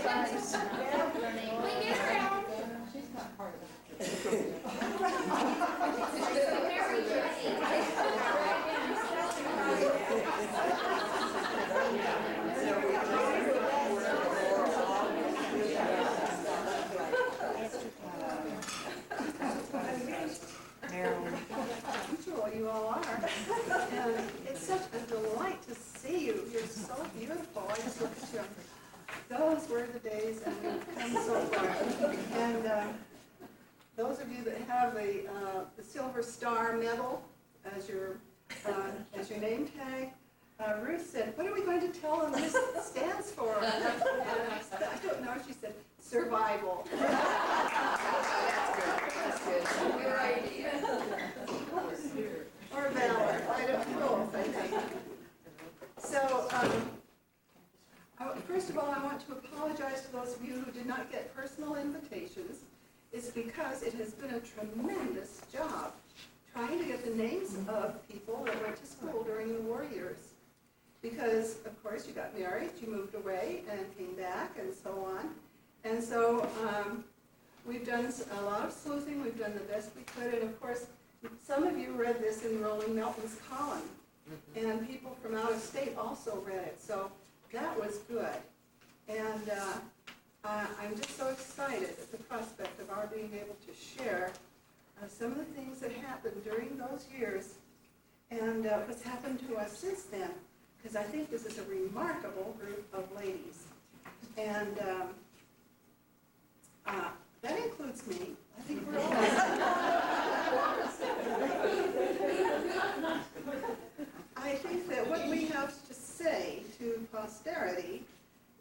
sometimes. We get around. She's not part of it. Usual you all are. And it's such a delight to see you. You're so beautiful. I just look at you and think, those were the days, and we've come so far. And those of you that have the Silver Star medal as your name tag, Ruth said, "What are we going to tell them this stands for?" And I said, "I don't know." She said, "Survival." That's good. Good idea. Or valor. I don't know, I think. So, first of all, I want to apologize to those of you who did not get personal invitations. It's because it has been a tremendous job trying to get the names of people that went to school during the war years. Because, of course, you got married, you moved away, and came back, and so on. And so, we've done a lot of sleuthing. We've done the best we could. And, of course, some of you read this in Rolling Melton's column. And people from out of state also read it. So that was good. And I'm just so excited at the prospect of our being able to share some of the things that happened during those years and what's happened to us since then. Because I think this is a remarkable group of ladies. And that includes me. I think we're all. I think that what we have to say to posterity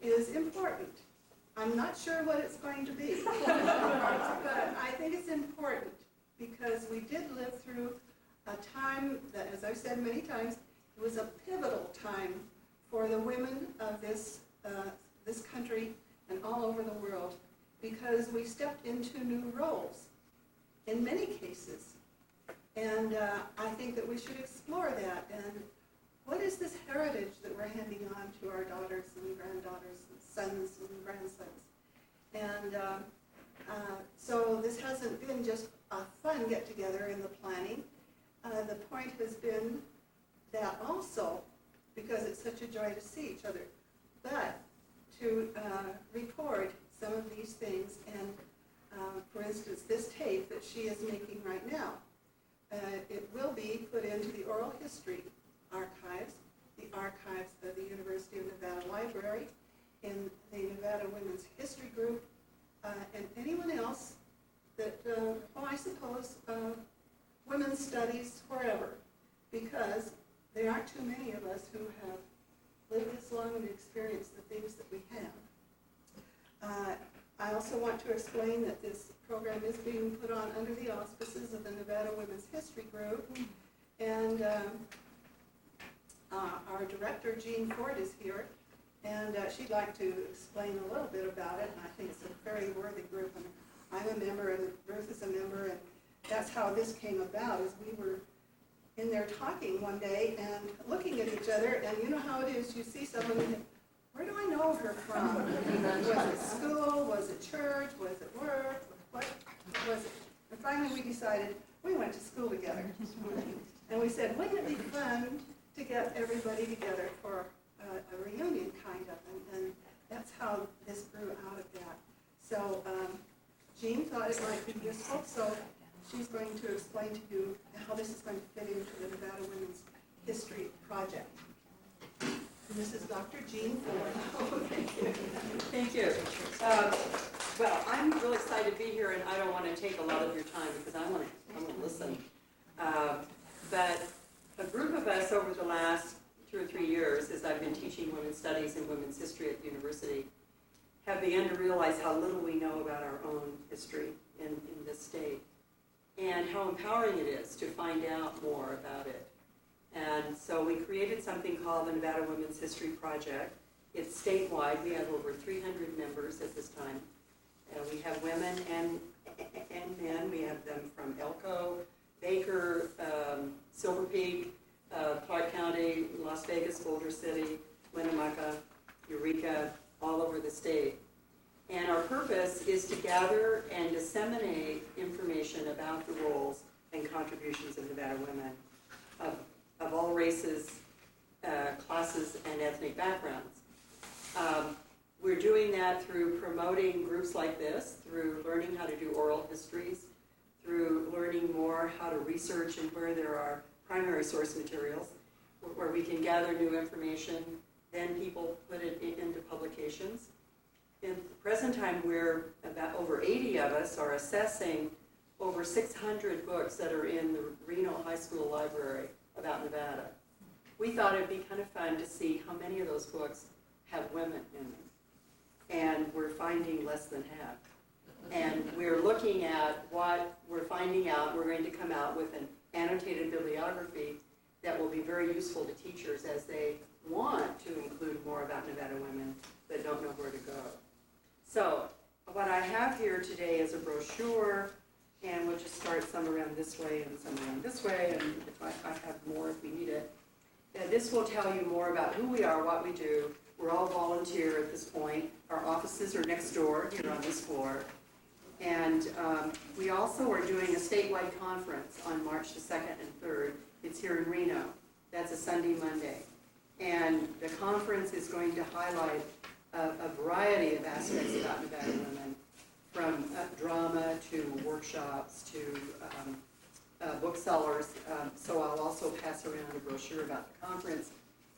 is important. I'm not sure what it's going to be, but I think it's important because we did live through a time that, as I've said many times, it was a pivotal time for the women of this country and all over the world, because we stepped into new roles in many cases. And I think that we should explore that. And what is this heritage that we're handing on to our daughters and granddaughters and sons and grandsons? And so this hasn't been just a fun get-together in the planning. The point has been that also, because it's such a joy to see each other, but to record some of these things. And for instance, this tape that she is making right now, it will be put into the oral history archives, the archives of the University of Nevada Library, in the Nevada Women's History Group, and anyone else that, I suppose, women's studies, wherever, because there aren't too many of us who have lived this long and experienced the things that we have. I also want to explain that this program is being put on under the auspices of the Nevada Women's History Group, and our director, Jean Ford, is here, and she'd like to explain a little bit about it, and I think it's a very worthy group, and I'm a member, and Ruth is a member, and that's how this came about, is we were in there talking one day and looking at each other, and you know how it is, you see someone and think, where do I know her from? Was it school? Was it church? Was it work? What was it? And finally we decided we went to school together. And we said, wouldn't it be fun to get everybody together for a reunion, kind of? And that's how this grew out of that. So Jean thought it might be useful, so she's going to explain to you how this is going to fit into the Nevada Women's History Project. And this is Dr. Jean Ford. Thank you. Well, I'm really excited to be here, and I don't want to take a lot of your time because I want to listen. But a group of us over the last 2 or 3 years, as I've been teaching women's studies and women's history at the university, have begun to realize how little we know about our own history in this state, and how empowering it is to find out more about it. And so we created something called the Nevada Women's History Project. It's statewide. We have over 300 members at this time. We have women and men. We have them from Elko, Baker, Silver Peak, Clark County, Las Vegas, Boulder City, Winnemucca, Eureka, all over the state. purpose is to gather and disseminate information about the roles and contributions of Nevada women of all races, classes, and ethnic backgrounds. We're doing that through promoting groups like this, through learning how to do oral histories, through learning more how to research and where there are primary source materials, where we can gather new information, then people put it into publications. In the present time, we're about over 80 of us are assessing over 600 books that are in the Reno High School library about Nevada. We thought it'd be kind of fun to see how many of those books have women in them. And we're finding less than half. And we're looking at what we're finding out. We're going to come out with an annotated bibliography that will be very useful to teachers as they want to include more about Nevada women but don't know where to go. So what I have here today is a brochure, and we'll just start some around this way and some around this way, and if I have more if we need it. And this will tell you more about who we are, what we do. We're all volunteer at this point. Our offices are next door here on this floor. And we also are doing a statewide conference on March the 2nd and 3rd. It's here in Reno. That's a Sunday, Monday. And the conference is going to highlight a variety of aspects about Nevada women, from drama to workshops to booksellers. So I'll also pass around a brochure about the conference.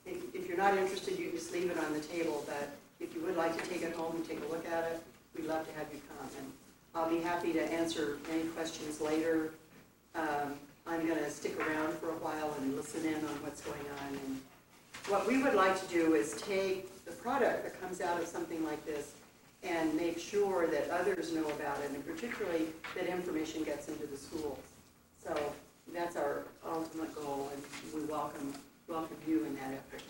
If you're not interested, you just leave it on the table, but if you would like to take it home and take a look at it, we'd love to have you come. And I'll be happy to answer any questions later. I'm going to stick around for a while and listen in on what's going on. And what we would like to do is take the product that comes out of something like this and make sure that others know about it, and particularly that information gets into the schools. So that's our ultimate goal, and we welcome you in that effort.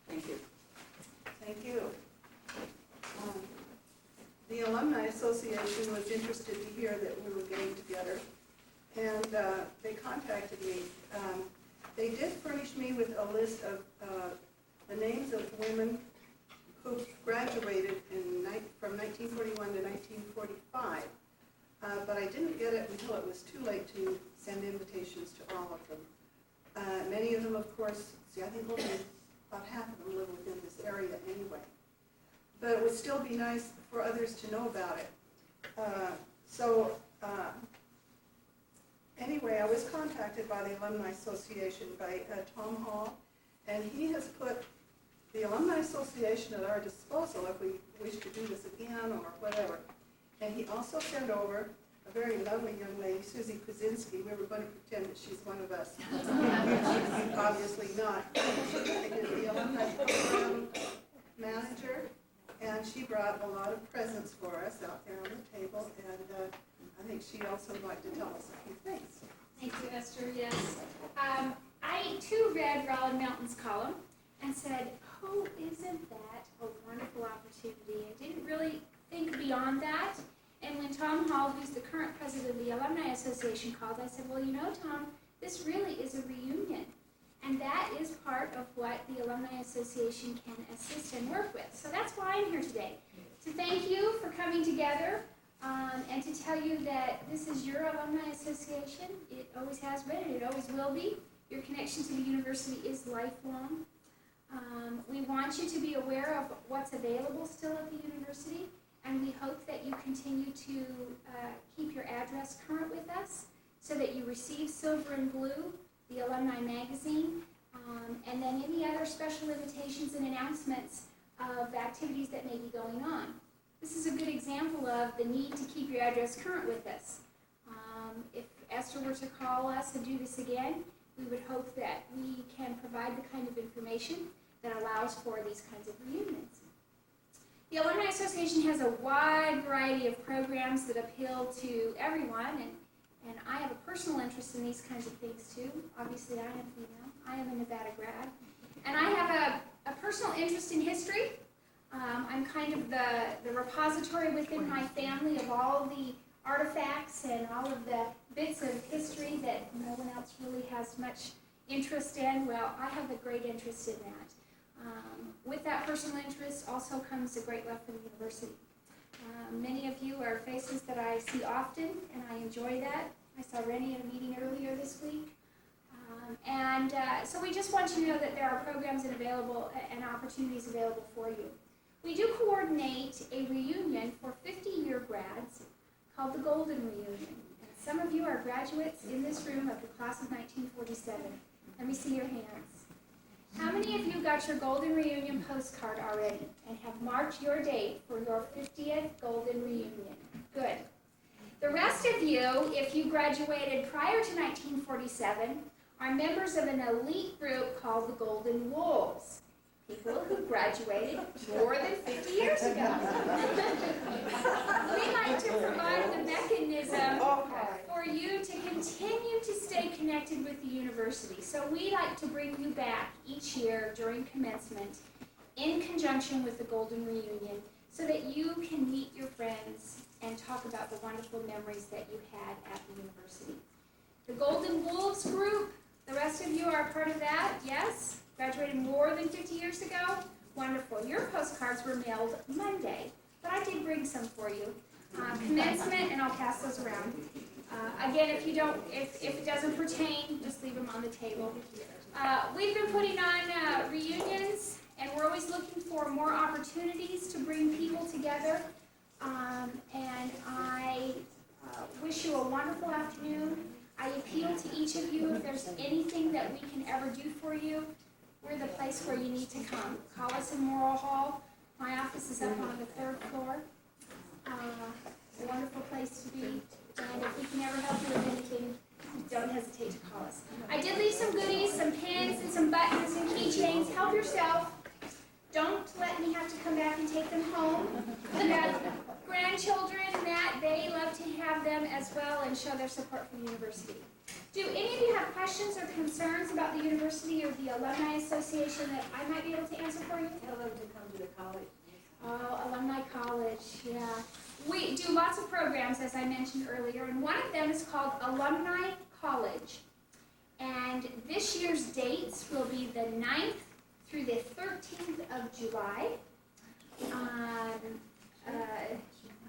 Thank you. Thank you. The Alumni Association was interested to hear that we were getting together, and they contacted me. They did furnish me with a list of the names of women who graduated from 1941 to 1945, but I didn't get it until it was too late to send invitations to all of them. Many of them, of course, I think only about half of them live within this area anyway. But it would still be nice for others to know about it. Anyway, I was contacted by the Alumni Association by Tom Hall, and he has put the Alumni Association at our disposal if we wish to do this again or whatever. And he also sent over a very lovely young lady, Susie Kuzinski. We were going to pretend that she's one of us. She's obviously not. She is the alumni program manager, and she brought a lot of presents for us out there on the table, and I think she'd also like to tell us a few things. Thank you, Esther. Yes. I too read Rollin Mountain's column and said, oh, isn't that a wonderful opportunity? I didn't really think beyond that. And when Tom Hall, who's the current president of the Alumni Association, called, I said, well, you know, Tom, this really is a reunion. And that is part of what the Alumni Association can assist and work with. So that's why I'm here today, to thank you for coming together and to tell you that this is your Alumni Association. It always has been, and it always will be. Your connection to the university is lifelong. We want you to be aware of what's available still at the university, and we hope that you continue to keep your address current with us so that you receive Silver and Blue, the alumni magazine, and then any other special invitations and announcements of activities that may be going on. This is a good example of the need to keep your address current with us. If Esther were to call us and do this again, we would hope that we can provide the kind of information that allows for these kinds of reunions. The Alumni Association has a wide variety of programs that appeal to everyone, and I have a personal interest in these kinds of things too. Obviously, I am female. I am a Nevada grad. And I have a personal interest in history. I'm kind of the repository within my family of all the artifacts and all of the bits of history that no one else really has much interest in. Well, I have a great interest in that. With that personal interest also comes a great love for the university. Many of you are faces that I see often, and I enjoy that. I saw Rennie at a meeting earlier this week. So we just want you to know that there are programs and opportunities available for you. We do coordinate a reunion for 50-year grads called the Golden Reunion. And some of you are graduates in this room of the class of 1947. Let me see your hands. How many of you got your Golden Reunion postcard already and have marked your date for your 50th Golden Reunion? Good. The rest of you, if you graduated prior to 1947, are members of an elite group called the Golden Wolves. People who graduated more than 50 years ago. We like to provide the mechanism for you to continue to stay connected with the university. So we like to bring you back each year during commencement in conjunction with the Golden Reunion so that you can meet your friends and talk about the wonderful memories that you had at the university. The Golden Wolves group, the rest of you are a part of that, yes? Graduated more than 50 years ago? Wonderful. Your postcards were mailed Monday, but I did bring some for you. Commencement, and I'll pass those around. Again, if it doesn't pertain, just leave them on the table. We've been putting on reunions, and we're always looking for more opportunities to bring people together. And I wish you a wonderful afternoon. I appeal to each of you, if there's anything that we can ever do for you, we're the place where you need to come. Call us in Morrill Hall. My office is up on the 3rd floor. It's a wonderful place to be. And if we can ever help you with anything, don't hesitate to call us. I did leave some goodies, some pins and some buttons and keychains. Help yourself. Don't let me have to come back and take them home. We have grandchildren that they love to have them as well and show their support for the university. Do any of you have questions or concerns about the university or the Alumni Association that I might be able to answer for you? Tell them to come to the college. Oh, Alumni College, yeah. We do lots of programs, as I mentioned earlier, and one of them is called Alumni College. And this year's dates will be the 9th through the 13th of July.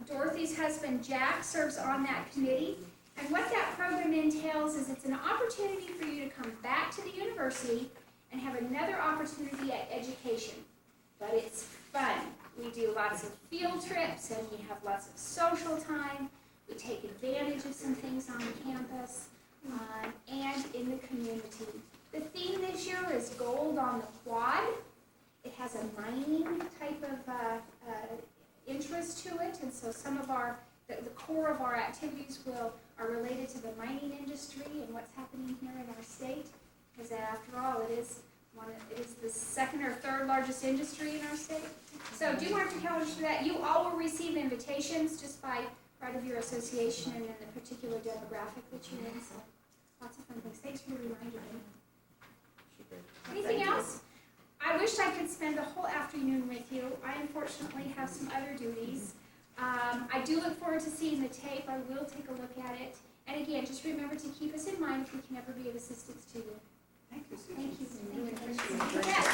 Dorothy's husband, Jack, serves on that committee. And what that program entails is it's an opportunity for you to come back to the university and have another opportunity at education. But it's fun. We do lots of field trips and we have lots of social time. We take advantage of some things on campus and in the community. The theme this year is Gold on the Quad. It has a mining type of interest to it, and so some of the core of our activities are related to the mining industry and what's happening here in our state, because after all, it is the 2nd or 3rd largest industry in our state. So do mark your calendars for that. You all will receive invitations just by right of your association and then the particular demographic that you're in. So lots of fun things. Thanks for the reminder. Anything else? I wish I could spend the whole afternoon with you. I unfortunately have some other duties. I do look forward to seeing the tape. I will take a look at it. And again, just remember to keep us in mind if we can ever be of assistance to you. Thank you, Susan. Thank you. Really appreciate You it. bet.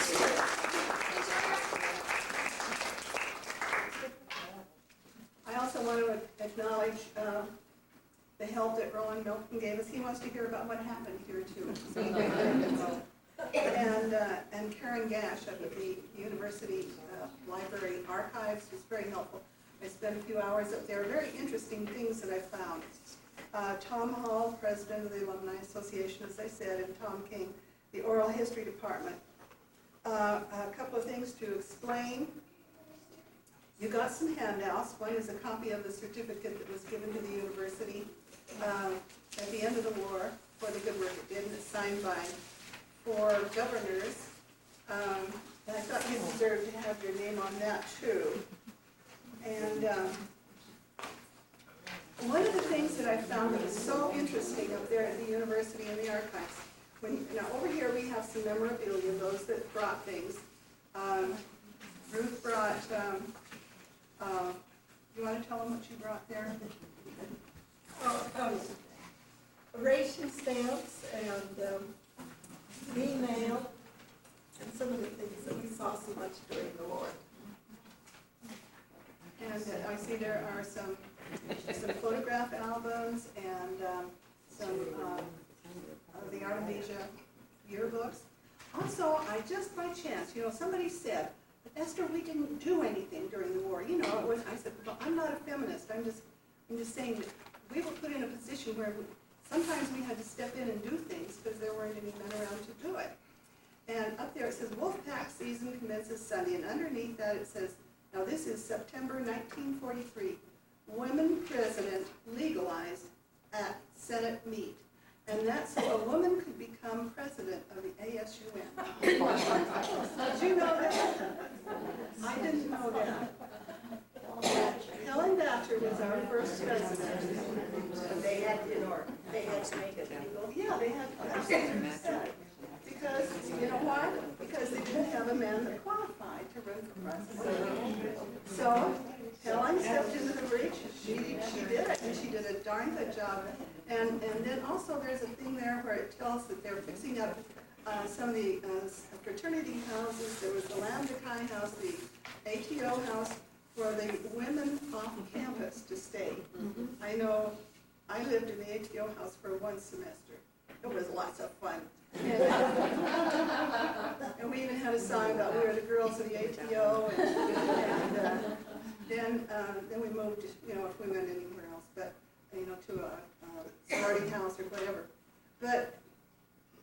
I also want to acknowledge the help that Rowan Milton gave us. He wants to hear about what happened here too. And Karen Gash up at the University Library Archives was very helpful. I spent a few hours up there. Very interesting things that I found. Tom Hall, president of the Alumni Association, as I said, and Tom King, the oral history department. A couple of things to explain. You got some handouts. One is a copy of the certificate that was given to the university at the end of the war for the good work it did, and it's signed by 4 governors. And I thought you deserved to have your name on that too. And one of the things that I found that was so interesting up there at the university in the archives, now over here we have some memorabilia, those that brought things. Ruth brought, you want to tell them what you brought there? Ration stamps and email and some of the things that we saw so much during the war. And I see there are some photograph albums and some of the Artemisia yearbooks. Also, I just by chance, somebody said, "But Esther, we didn't do anything during the war." I said, "Well, I'm not a feminist. I'm just saying that we were put in a position where sometimes we had to step in and do things because there weren't any men around to do it." And up there it says, "Wolfpack season commences Sunday." And underneath that it says, now this is September 1943, "Women president legalized at Senate meet." And that's so a woman could become president of the ASUN. Did you know that? I didn't know that. Helen Thatcher was our first president. They had to make it legal. Yeah, they had to absolutely said. Because, you know why? Because they didn't have a man that qualified to run for president. So Helen stepped into the breach. She did it, and she did a darn good job. And then also there's a thing there where it tells that they're fixing up some of the fraternity houses. There was the Lambda Chi house, the ATO house, for the women off campus to stay. I know I lived in the ATO house for one semester. It was lots of fun. And we even had a song about we were the girls of the ATO. And then we moved, if we went anywhere else, but, to a sorority house or whatever. But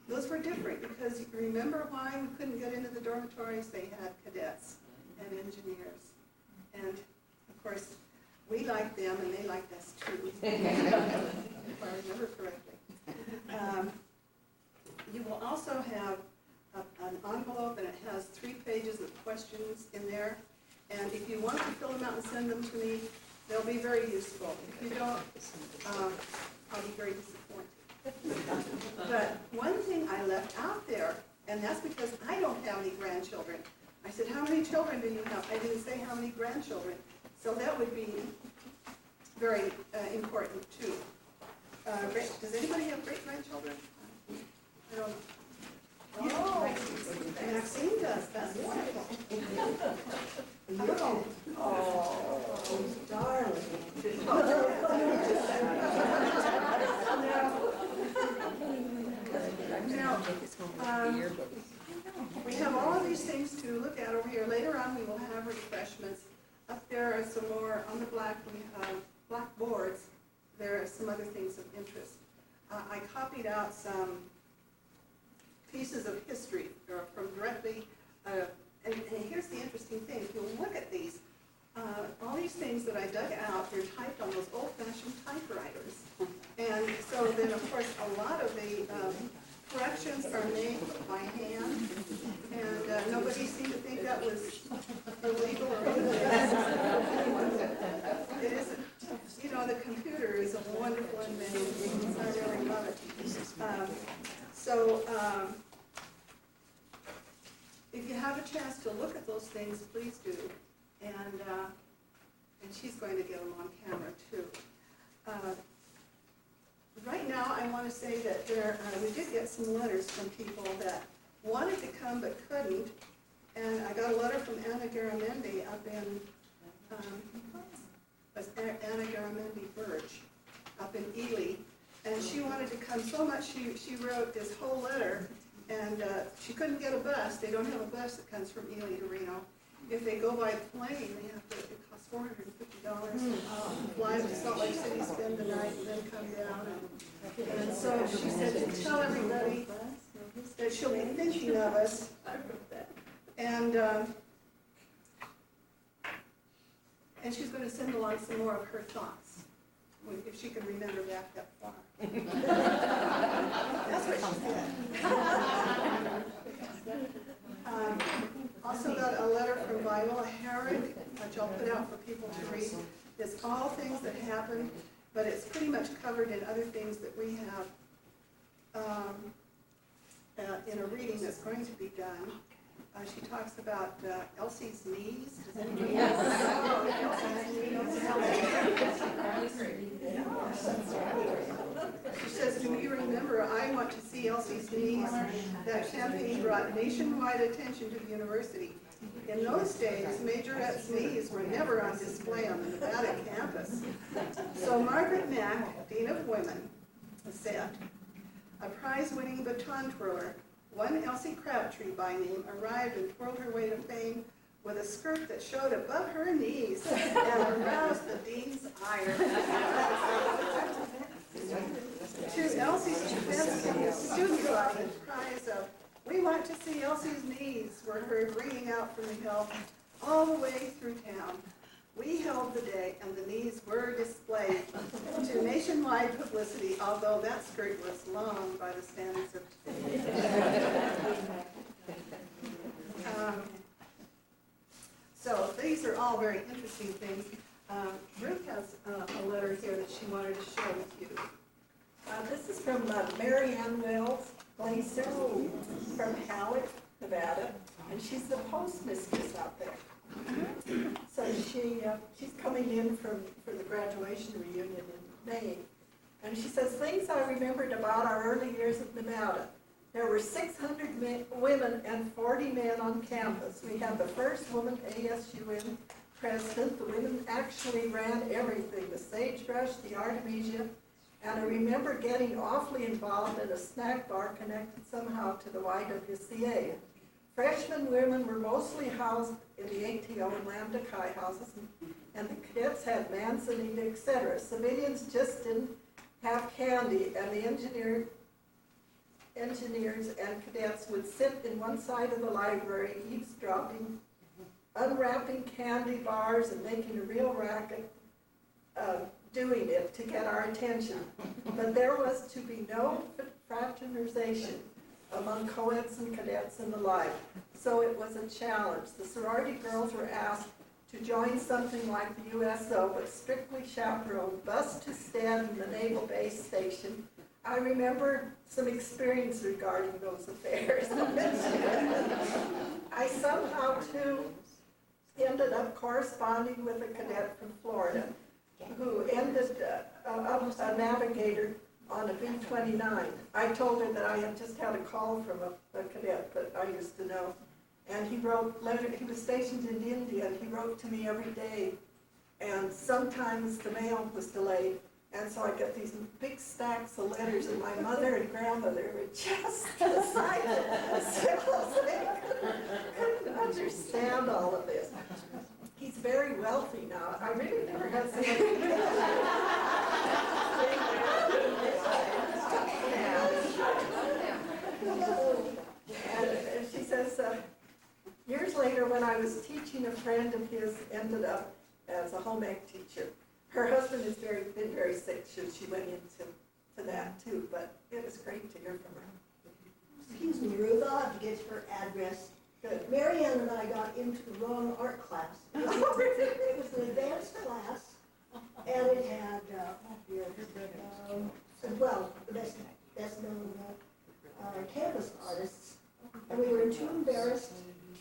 those were different because you remember why we couldn't get into the dormitories? They had cadets and engineers. And of course, we liked them and they liked us too, if I remember correctly. You will also have an envelope, and it has 3 pages of questions in there. And if you want to fill them out and send them to me, they'll be very useful. If you don't, I'll be very disappointed. But one thing I left out there, and that's because I don't have any grandchildren. I said, "How many children do you have?" I didn't say how many grandchildren. So that would be very important too. Does anybody have great-grandchildren? I don't know. Oh, Maxine does. That's wonderful. Oh, darling. Now, we have all of these things to look at over here. Later on, we will have refreshments. Up there are some more on the blackboards. There are some other things of interest. I copied out some pieces of history from directly, and here's the interesting thing. If you look at these, all these things that I dug out, they're typed on those old-fashioned typewriters. And so then, of course, a lot of the corrections are made by hand, and nobody seemed to think that was illegal or anything. It isn't. The computer is a wonderful invention. I really love it. If you have a chance to look at those things, please do. And she's going to get them on camera too. Right now, I want to say that we did get some letters from people that wanted to come but couldn't. And I got a letter from Anna Garamendi up in Anna Garamendi Birch up in Ely, and she wanted to come so much she wrote this whole letter, and she couldn't get a bus. They don't have a bus that comes from Ely to Reno. If they go by plane, it costs $450 to fly to Salt Lake City, spend the night, and then come down. And so she said to tell everybody that she'll be thinking of us, and she's going to send along some more of her thoughts, if she can remember back that far. That's what she said. Also got a letter from Viola Herrick, which I'll put out for people to read. It's all things that happened, but it's pretty much covered in other things that we have in a reading that's going to be done. She talks about Elsie's knees. Does anybody know Elsie's knees? She says, "Do you remember, I want to see Elsie's knees." That campaign brought nationwide attention to the university. In those days, majorettes' knees were never on display on the Nevada campus. So Margaret Mack, Dean of Women, said, a prize-winning baton twirler, one Elsie Crabtree by name, arrived and twirled her way to fame with a skirt that showed above her knees and aroused the dean's ire. To Elsie's defense, the student audience cries of, we want to see Elsie's knees, were heard ringing out from the hill all the way through town. We held the day, and the knees were displayed to nationwide publicity, although that skirt was long by the standards of today. So these are all very interesting things. Ruth has a letter here that she wanted to share with you. This is from Mary Ann Wells Glaser from Halleck, Nevada, and she's the postmistress out there. So she's coming in for the graduation reunion in May, and she says, things I remembered about our early years at Nevada. There were 600 women and 40 men on campus. We had the first woman ASUN president. The women actually ran everything, the sagebrush, the artemisia, and I remember getting awfully involved in a snack bar connected somehow to the YWCA. Freshman women were mostly housed in the ATO and Lambda Chi houses, and the cadets had manzanita, etc. Civilians just didn't have candy, and the engineers and cadets would sit in one side of the library, eavesdropping, unwrapping candy bars and making a real racket, doing it to get our attention. But there was to be no fraternization among co-eds and cadets and the like. So it was a challenge. The sorority girls were asked to join something like the USO, but strictly chaperoned, bused to stand in the Naval Base Station. I remember some experience regarding those affairs. I somehow, too, ended up corresponding with a cadet from Florida who ended up a navigator on a B-29. I told her that I had just had a call from a cadet that I used to know. And he wrote letters. He was stationed in India, and he wrote to me every day. And sometimes the mail was delayed. And so I get these big stacks of letters, and my mother and grandmother were just beside themselves. They couldn't understand all of this. He's very wealthy now. I really never had And she says, years later, when I was teaching, a friend of his ended up as a home ec teacher. Her husband has been very sick, so she went into that too, but it was great to hear from her. Excuse me, Ruth, I'll have to get her address. Good. Mary Ann and I got into the wrong art class. It was an advanced class, and it had, well, the best known campus artists, and we were too embarrassed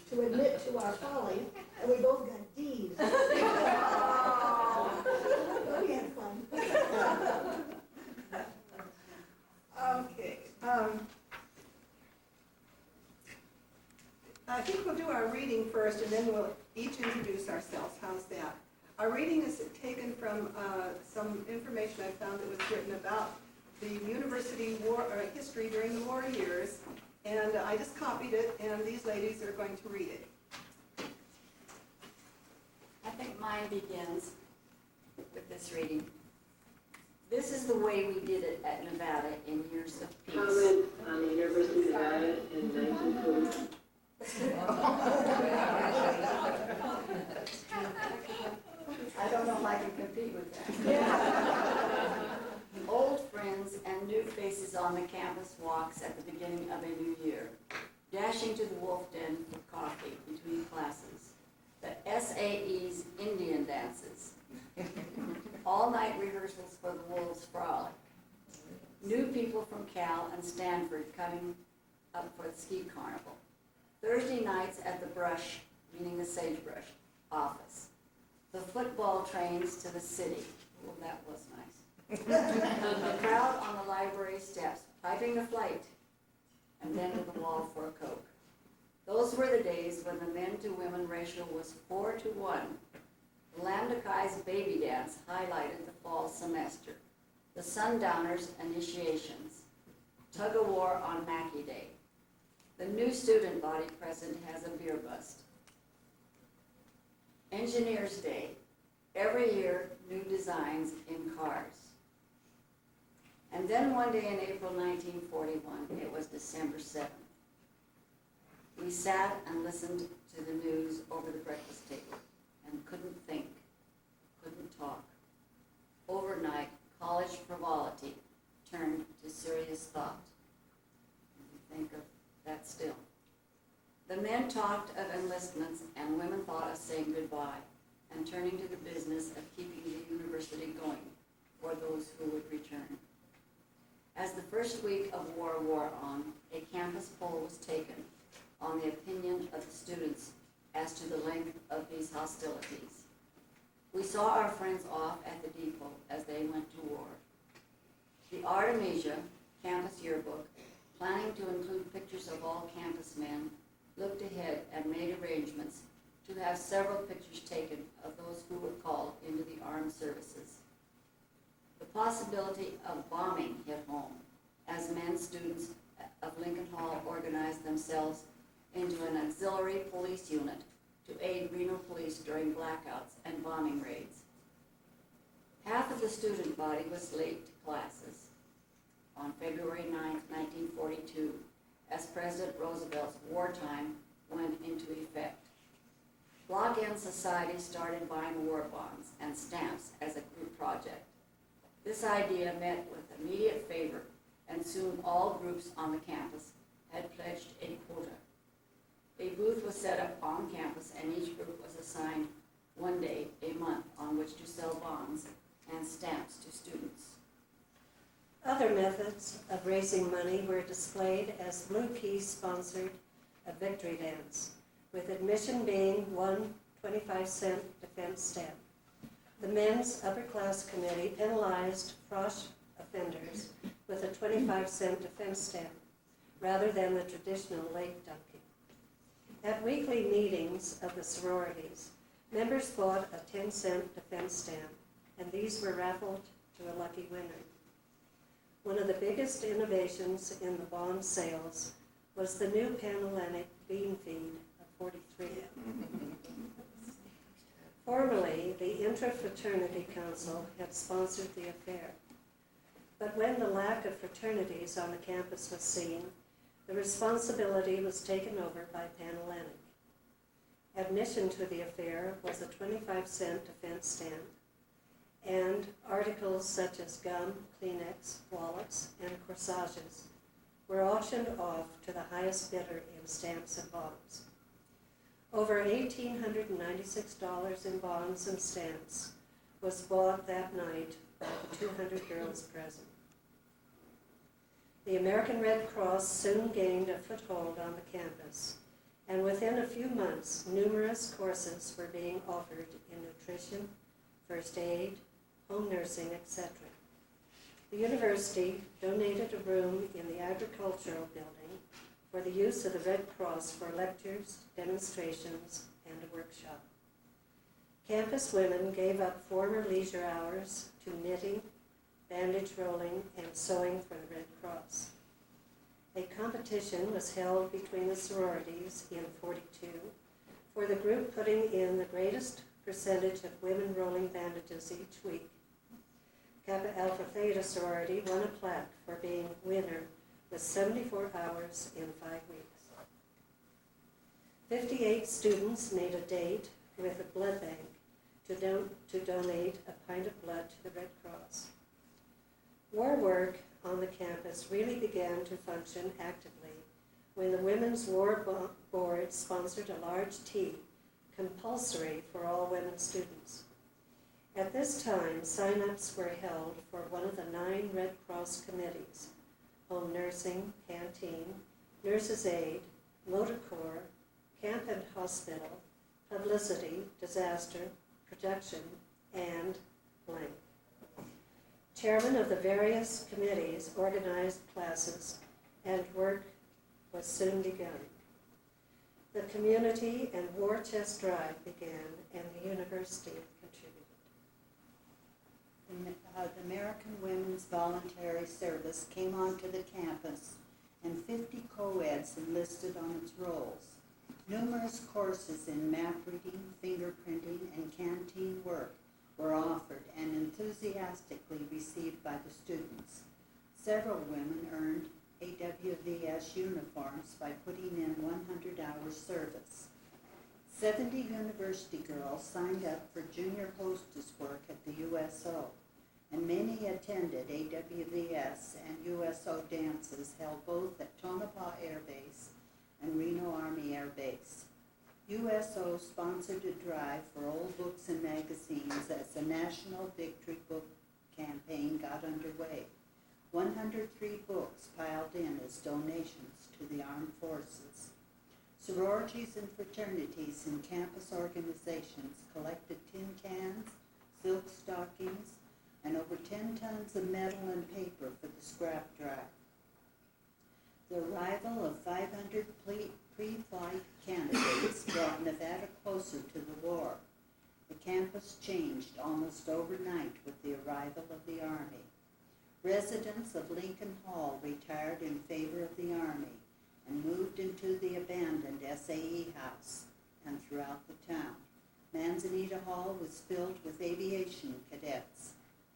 to admit to our folly, and we both got D's. We had fun. Okay. I think we'll do our reading first, and then we'll each introduce ourselves. How's that? Our reading is taken from some information I found that was written about the university history during the war years, and I just copied it, and these ladies are going to read it. I think mine begins with this reading. This is the way we did it at Nevada in years of peace. Comment on the University of Nevada in 1940. I don't know if I can compete with that. Old friends and new faces on the campus walks at the beginning of a new year, dashing to the Wolf Den for coffee between classes, the SAE's Indian dances, all-night rehearsals for the Wolves Frolic, new people from Cal and Stanford coming up for the ski carnival, Thursday nights at the Brush, meaning the Sagebrush, office, the football trains to the city. Oh, that was nice. The crowd on the library steps, piping a flight, and then to the wall for a Coke. Those were the days when the men-to-women ratio was 4-1. The Lambda baby dance highlighted the fall semester. The Sundowners initiations. Tug-of-war on Mackey Day. The new student body present has a beer bust. Engineers Day. Every year, new designs in cars. And then one day in April 1941, it was December 7th. We sat and listened to the news over the breakfast table and couldn't think, couldn't talk. Overnight, college frivolity turned to serious thought. And we think of that still. The men talked of enlistments and women thought of saying goodbye and turning to the business of keeping the university going for those who would return. As the first week of war wore on, a campus poll was taken on the opinion of the students as to the length of these hostilities. We saw our friends off at the depot as they went to war. The Artemisia campus yearbook, planning to include pictures of all campus men, looked ahead and made arrangements to have several pictures taken of those who were called into the armed services. The possibility of bombing hit home as men students of Lincoln Hall organized themselves into an auxiliary police unit to aid Reno police during blackouts and bombing raids. Half of the student body was late to classes on February 9, 1942, as President Roosevelt's wartime went into effect. Block N Society started buying war bonds and stamps as a group project. This idea met with immediate favor, and soon all groups on the campus had pledged a quota. A booth was set up on campus, and each group was assigned one day a month on which to sell bonds and stamps to students. Other methods of raising money were displayed as Blue Keys sponsored a victory dance, with admission being one 25-cent defense stamp. The Men's Upper Class Committee penalized frosh offenders with a 25-cent defense stamp, rather than the traditional lake dunking. At weekly meetings of the sororities, members bought a 10-cent defense stamp, and these were raffled to a lucky winner. One of the biggest innovations in the bond sales was the new Panhellenic bean feed of 43. Formerly, the Intra-Fraternity Council had sponsored the affair, but when the lack of fraternities on the campus was seen, the responsibility was taken over by Panhellenic. Admission to the affair was a 25-cent defense stamp, and articles such as gum, Kleenex, wallets, and corsages were auctioned off to the highest bidder in stamps and bonds. Over $1,896 in bonds and stamps was bought that night by the 200 girls present. The American Red Cross soon gained a foothold on the campus, and within a few months, numerous courses were being offered in nutrition, first aid, home nursing, etc. The university donated a room in the agricultural building for the use of the Red Cross for lectures, demonstrations, and a workshop. Campus women gave up former leisure hours to knitting, bandage rolling, and sewing for the Red Cross. A competition was held between the sororities in 42 for the group putting in the greatest percentage of women rolling bandages each week. Kappa Alpha Theta sorority won a plaque for being winner with 74 hours in 5 weeks. 58 students made a date with a blood bank to donate a pint of blood to the Red Cross. War work on the campus really began to function actively when the Women's War Board sponsored a large tea, compulsory for all women students. At this time, sign-ups were held for one of the 9 Red Cross committees: home nursing, canteen, nurses' aid, motor corps, camp and hospital, publicity, disaster, production, and blank. Chairmen of the various committees organized classes, and work was soon begun. The community and war chest drive began, and the university contributed. The American Women's Voluntary Service came onto the campus, and 50 co-eds enlisted on its rolls. Numerous courses in map reading, fingerprinting, and canteen work were offered and enthusiastically received by the students. Several women earned AWVS uniforms by putting in 100 hours service. 70 university girls signed up for junior hostess work at the USO, and many attended AWVS and USO dances held both at Tonopah Air Base and Reno Army Air Base. USO sponsored a drive for old books and magazines as the National Victory Book campaign got underway. 103 books piled in as donations to the armed forces. Sororities and fraternities and campus organizations collected tin cans, silk stockings, and over 10 tons of metal and paper for the scrap drive. The arrival of 500 pre-flight candidates brought Nevada closer to the war. The campus changed almost overnight with the arrival of the Army. Residents of Lincoln Hall retired in favor of the Army and moved into the abandoned SAE house and throughout the town. Manzanita Hall was filled with aviation cadets.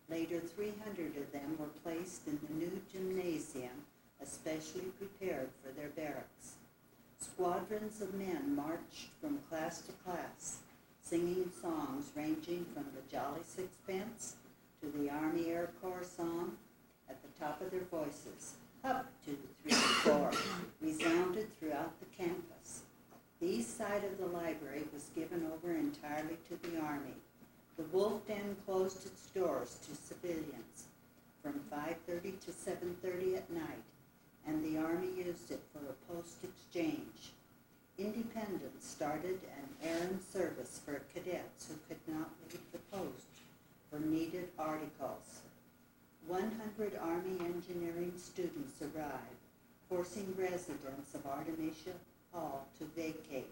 Later, 300 of them were placed in the new gymnasium, especially prepared for their barracks. Squadrons of men marched from class to class, singing songs ranging from the Jolly Sixpence to the Army Air Corps song at the top of their voices. Up to the 3 and 4 resounded throughout the campus. The east side of the library was given over entirely to the Army. The Wolf Den closed its doors to civilians from 5:30 to 7:30 at night, and the Army used it for a post exchange. Independence started an errand service for cadets who could not leave the post for needed articles. 100 Army engineering students arrived, forcing residents of Artemisia Hall to vacate.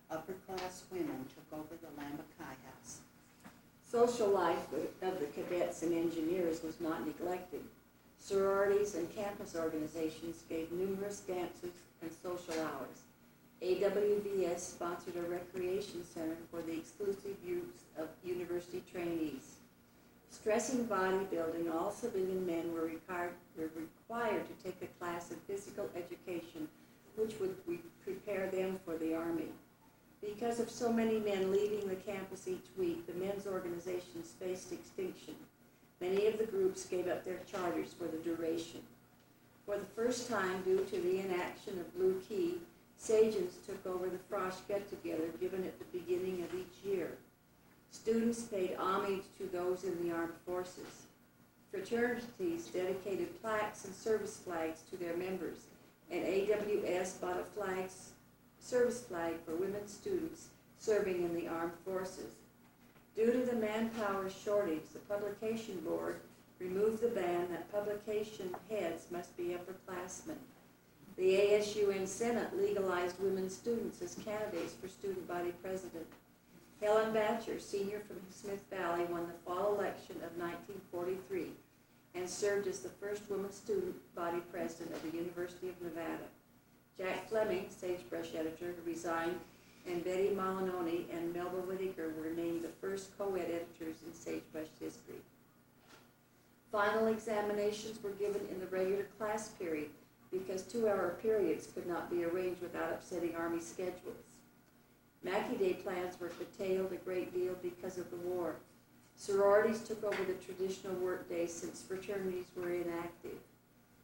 Upper-class women took over the Lamakai House. Social life of the cadets and engineers was not neglected. Sororities and campus organizations gave numerous dances and social hours. AWVS sponsored a recreation center for the exclusive use of university trainees. Stressing bodybuilding, all civilian men were required to take a class of physical education which would prepare them for the Army. Because of so many men leaving the campus each week, the men's organizations faced extinction. Many of the groups gave up their charters for the duration. For the first time, due to the inaction of Blue Key, Sagens took over the Frost get-together given at the beginning of each year. Students paid homage to those in the armed forces. Fraternities dedicated plaques and service flags to their members, and AWS bought a service flag for women students serving in the armed forces. Due to the manpower shortage, the publication board removed the ban that publication heads must be upperclassmen. The ASUN Senate legalized women students as candidates for student body president. Helen Batcher, senior from Smith Valley, won the fall election of 1943 and served as the first woman student body president of the University of Nevada. Jack Fleming, Sagebrush editor, resigned, and Betty Malinoni and Melba Whittaker were named the first co-ed editors in Sagebrush history. Final examinations were given in the regular class period because 2-hour periods could not be arranged without upsetting Army schedules. Mackey Day plans were curtailed a great deal because of the war. Sororities took over the traditional work days since fraternities were inactive.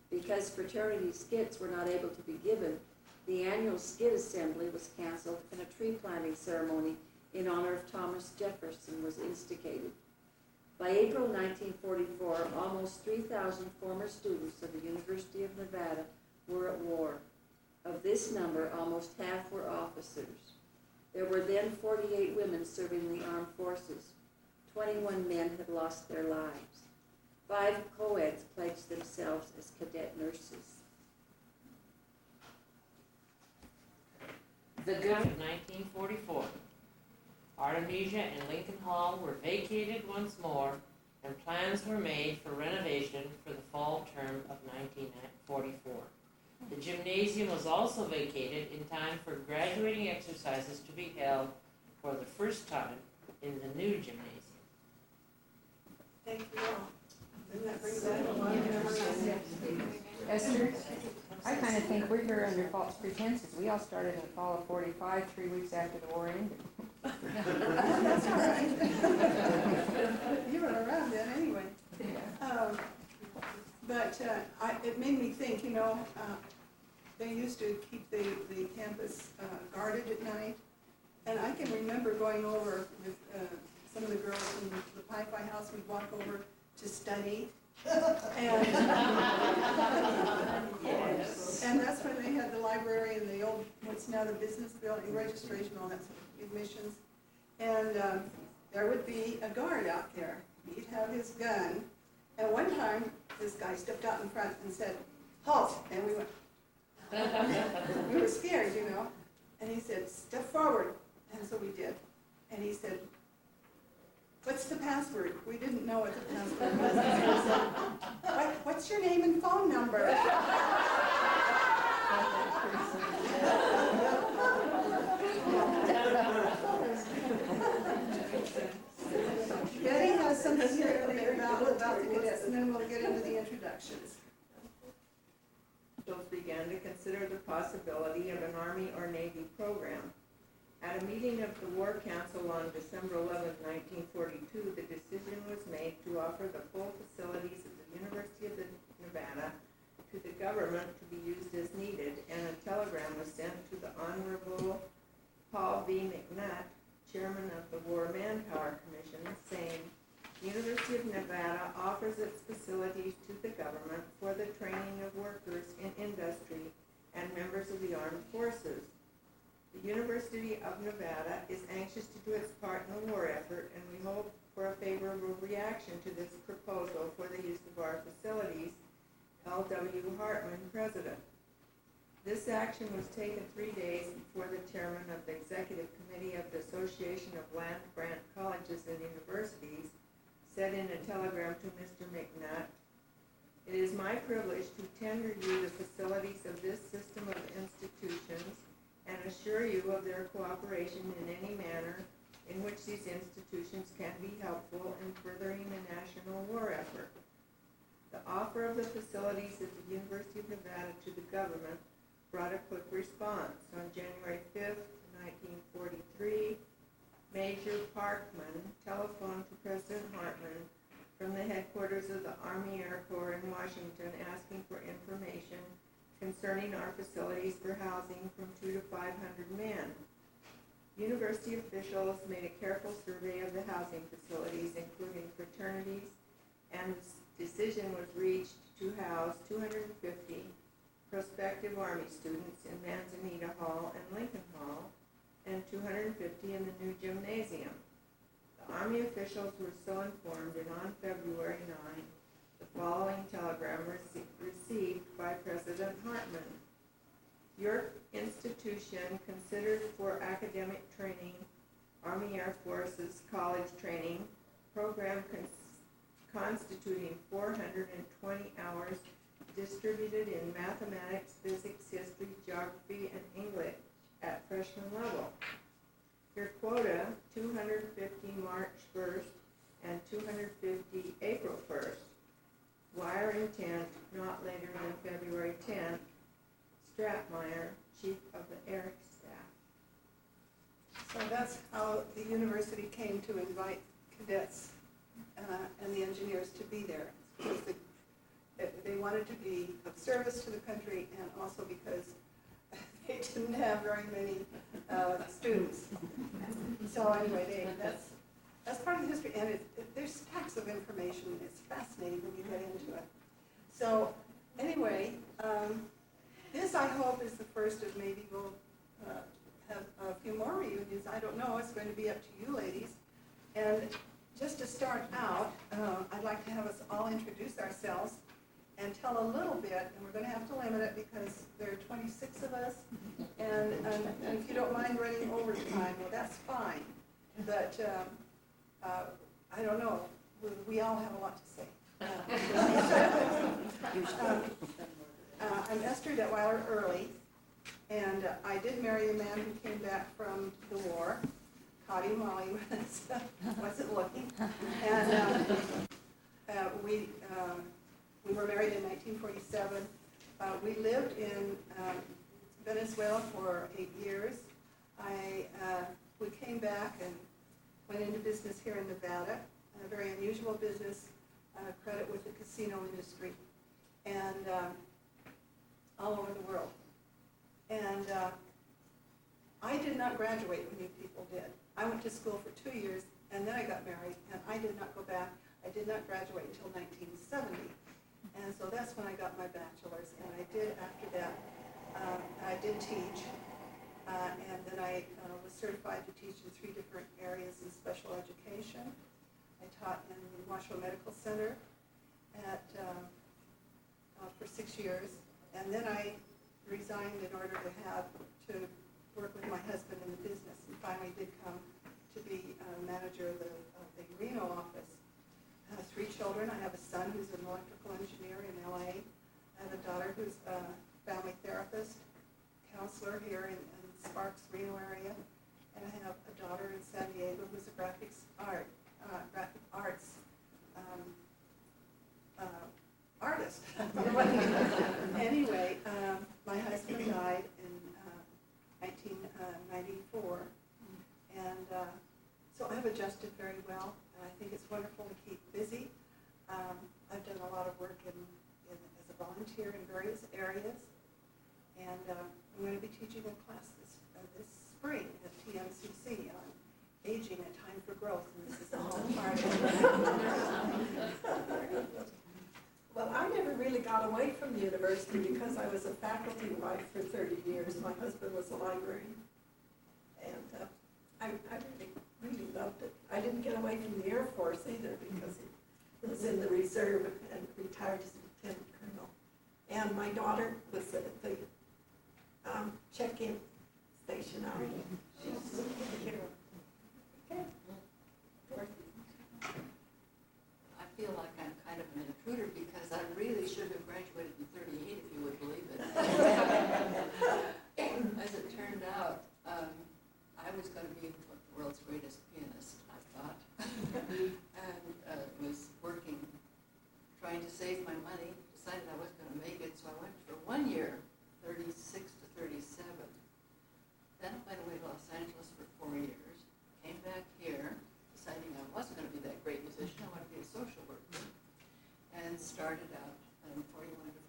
Because fraternity skits were not able to be given, the annual skit assembly was canceled and a tree planting ceremony in honor of Thomas Jefferson was instigated. By April 1944, almost 3,000 former students of the University of Nevada were at war. Of this number, almost half were officers. There were then 48 women serving the armed forces. 21 men had lost their lives. 5 co-eds pledged themselves as cadet nurses. The good of 1944. Artemisia and Lincoln Hall were vacated once more, and plans were made for renovation for the fall term of 1944. The gymnasium was also vacated in time for graduating exercises to be held for the first time in the new gymnasium. Thank you all. Doesn't that bring back a lot of memories? Esther, I kind of think we're here under false pretenses. We all started in the fall of 45, 3 weeks after the war ended. That's all right. You were around then anyway. It made me think, they used to keep the campus guarded at night. And I can remember going over with some of the girls in the Pi-Fi house. We'd walk over to study. And that's when they had the library and the old, what's now the business building, registration, all that stuff, admissions. And there would be a guard out there. He'd have his gun. And one time, this guy stepped out in front and said, "Halt!" And we went, we were scared, And he said, "Step forward." And so we did. And he said, "What's the password?" We didn't know what the password was. And he said, "What's your name and phone number?" Betty has something here to read about the cadets, and then we'll get into the introductions. Officials began to consider the possibility of an Army or Navy program. At a meeting of the War Council on December 11, 1942, the decision was made to offer the full facilities of the University of Nevada to the government to be used as needed, and a telegram was sent to the Honorable Paul V. McNutt, Chairman of the War Manpower Commission, saying, "The University of Nevada offers its facilities to the government for the training of workers in industry and members of the armed forces. The University of Nevada is anxious to do its part in the war effort, and we hope for a favorable reaction to this proposal for the use of our facilities." L.W. Hartman, President. This action was taken 3 days before the chairman of the Executive Committee of the Association of Land Grant Colleges and Universities said in a telegram to Mr. McNutt, "It is my privilege to tender you the facilities of this system of institutions and assure you of their cooperation in any manner in which these institutions can be helpful in furthering the national war effort." The offer of the facilities at the University of Nevada to the government brought a quick response. On January 5th, 1943, Major Parkman telephoned to President Hartman from the headquarters of the Army Air Corps in Washington asking for information concerning our facilities for housing from 200 to 500 men. University officials made a careful survey of the housing facilities, including fraternities, and the decision was reached to house 250 prospective Army students in Manzanita Hall and Lincoln Hall, and 250 in the new gymnasium. The Army officials were so informed, and on February 9, the following telegram received by President Hartman. "Your institution considered for academic training, Army Air Forces college training program constituting 420 hours distributed in mathematics, physics, history, geography, and English at freshman level. Your quota, 250 March 1st and 250 April 1st. Wire intent not later than February 10th. Stratmeyer, Chief of the Air Staff." So that's how the university came to invite cadets and the engineers to be there. Because they wanted to be of service to the country, and also because they didn't have very many students. So anyway, that's part of the history, and there's stacks of information. It's fascinating when you get into it. So anyway, this I hope is the first of maybe we'll have a few more reunions. I don't know. It's going to be up to you ladies. And just to start out, I'd like to have us all introduce ourselves and tell a little bit, and we're gonna have to limit it because there are 26 of us, and if you don't mind running overtime, well, that's fine. But, I don't know, we all have a lot to say. I'm Esther Detweiler Early, and I did marry a man who came back from the war. Caught him while he wasn't looking. And we were married in 1947. We lived in Venezuela for 8 years. We came back and went into business here in Nevada, a very unusual business, credit with the casino industry, and all over the world. And I did not graduate when you people did. I went to school for 2 years, and then I got married, and I did not go back. I did not graduate until 1970. And so that's when I got my bachelor's, and I did, after that, I did teach, and then I was certified to teach in 3 different areas in special education. I taught in the Washoe Medical Center for 6 years, and then I resigned in order to work with my husband in the business, and finally did come to be manager of the Reno office. I have 3 children. I have a son who's an electrical engineer in LA. I have a daughter who's a family therapist, counselor here in Sparks, Reno area. And I have a daughter in San Diego who's a graphic arts artist. Anyway, my husband died in 1994. And so I've adjusted very well, and I think it's wonderful to keep busy. I've done a lot of work as a volunteer in various areas, and I'm going to be teaching a class this spring at TMCC on aging, a time for growth, and this is all part of it. Well, I never really got away from the university because I was a faculty wife for 30 years. My husband was a librarian, and I really loved it. I didn't get away from the Air Force either because he was in the reserve and retired as a lieutenant colonel. And my daughter was at the check-in station out. She was a superhero. Okay. Dorothy? I feel like I'm kind of an intruder because I really should have graduated in 38, if you would believe it. As it turned out, I was going to be the world's greatest pianist, I thought, and was working, trying to save my money, decided I wasn't going to make it, so I went for 1 year, 36 to 37. Then I went away to Los Angeles for 4 years, came back here, deciding I wasn't going to be that great musician, I wanted to be a social worker, and started out in 41 to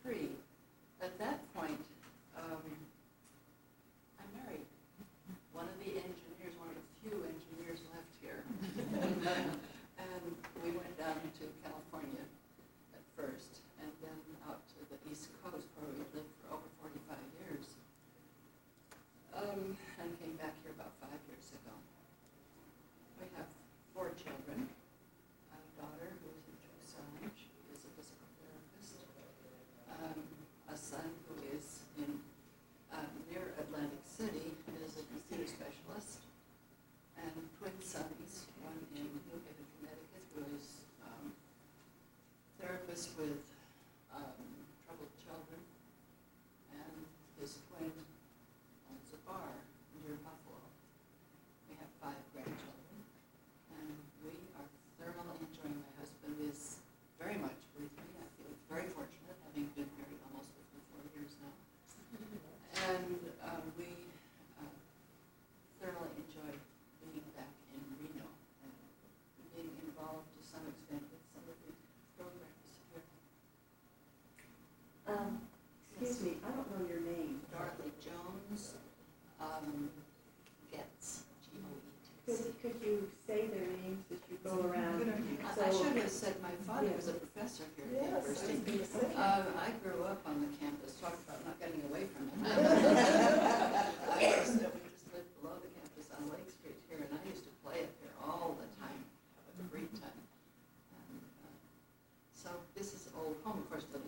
43. At that point, I married one of the engineers, one of the few engineers left here. And we went down to California at first, and then out to the East Coast where we lived for over 45 years. And came back here about 5 years ago. We have 4 children. I have a daughter who is in Tucson. She is a physical therapist. A son who is in near Atlantic City and is a computer specialist. And twin sons, one in New Haven, Connecticut, who is therapist with troubled children, and his twin owns a bar near Buffalo. We have 5 grandchildren, and we are thoroughly enjoying. My husband is very much with me. I feel very fortunate, having been married almost 54 years now. And we thoroughly enjoy being back in Reno and being involved to some extent with some of the programs here. Excuse me, I don't know your name. Dorothy Jones gets G-O-E-T. Could you say their names as you go around? I should have said my father was a professor here at the university. I grew up on the campus, talk about not getting away from it. We just lived below the campus on Lake Street here, and I used to play up here all the time, have a great time. And, so this is old home. Of course, the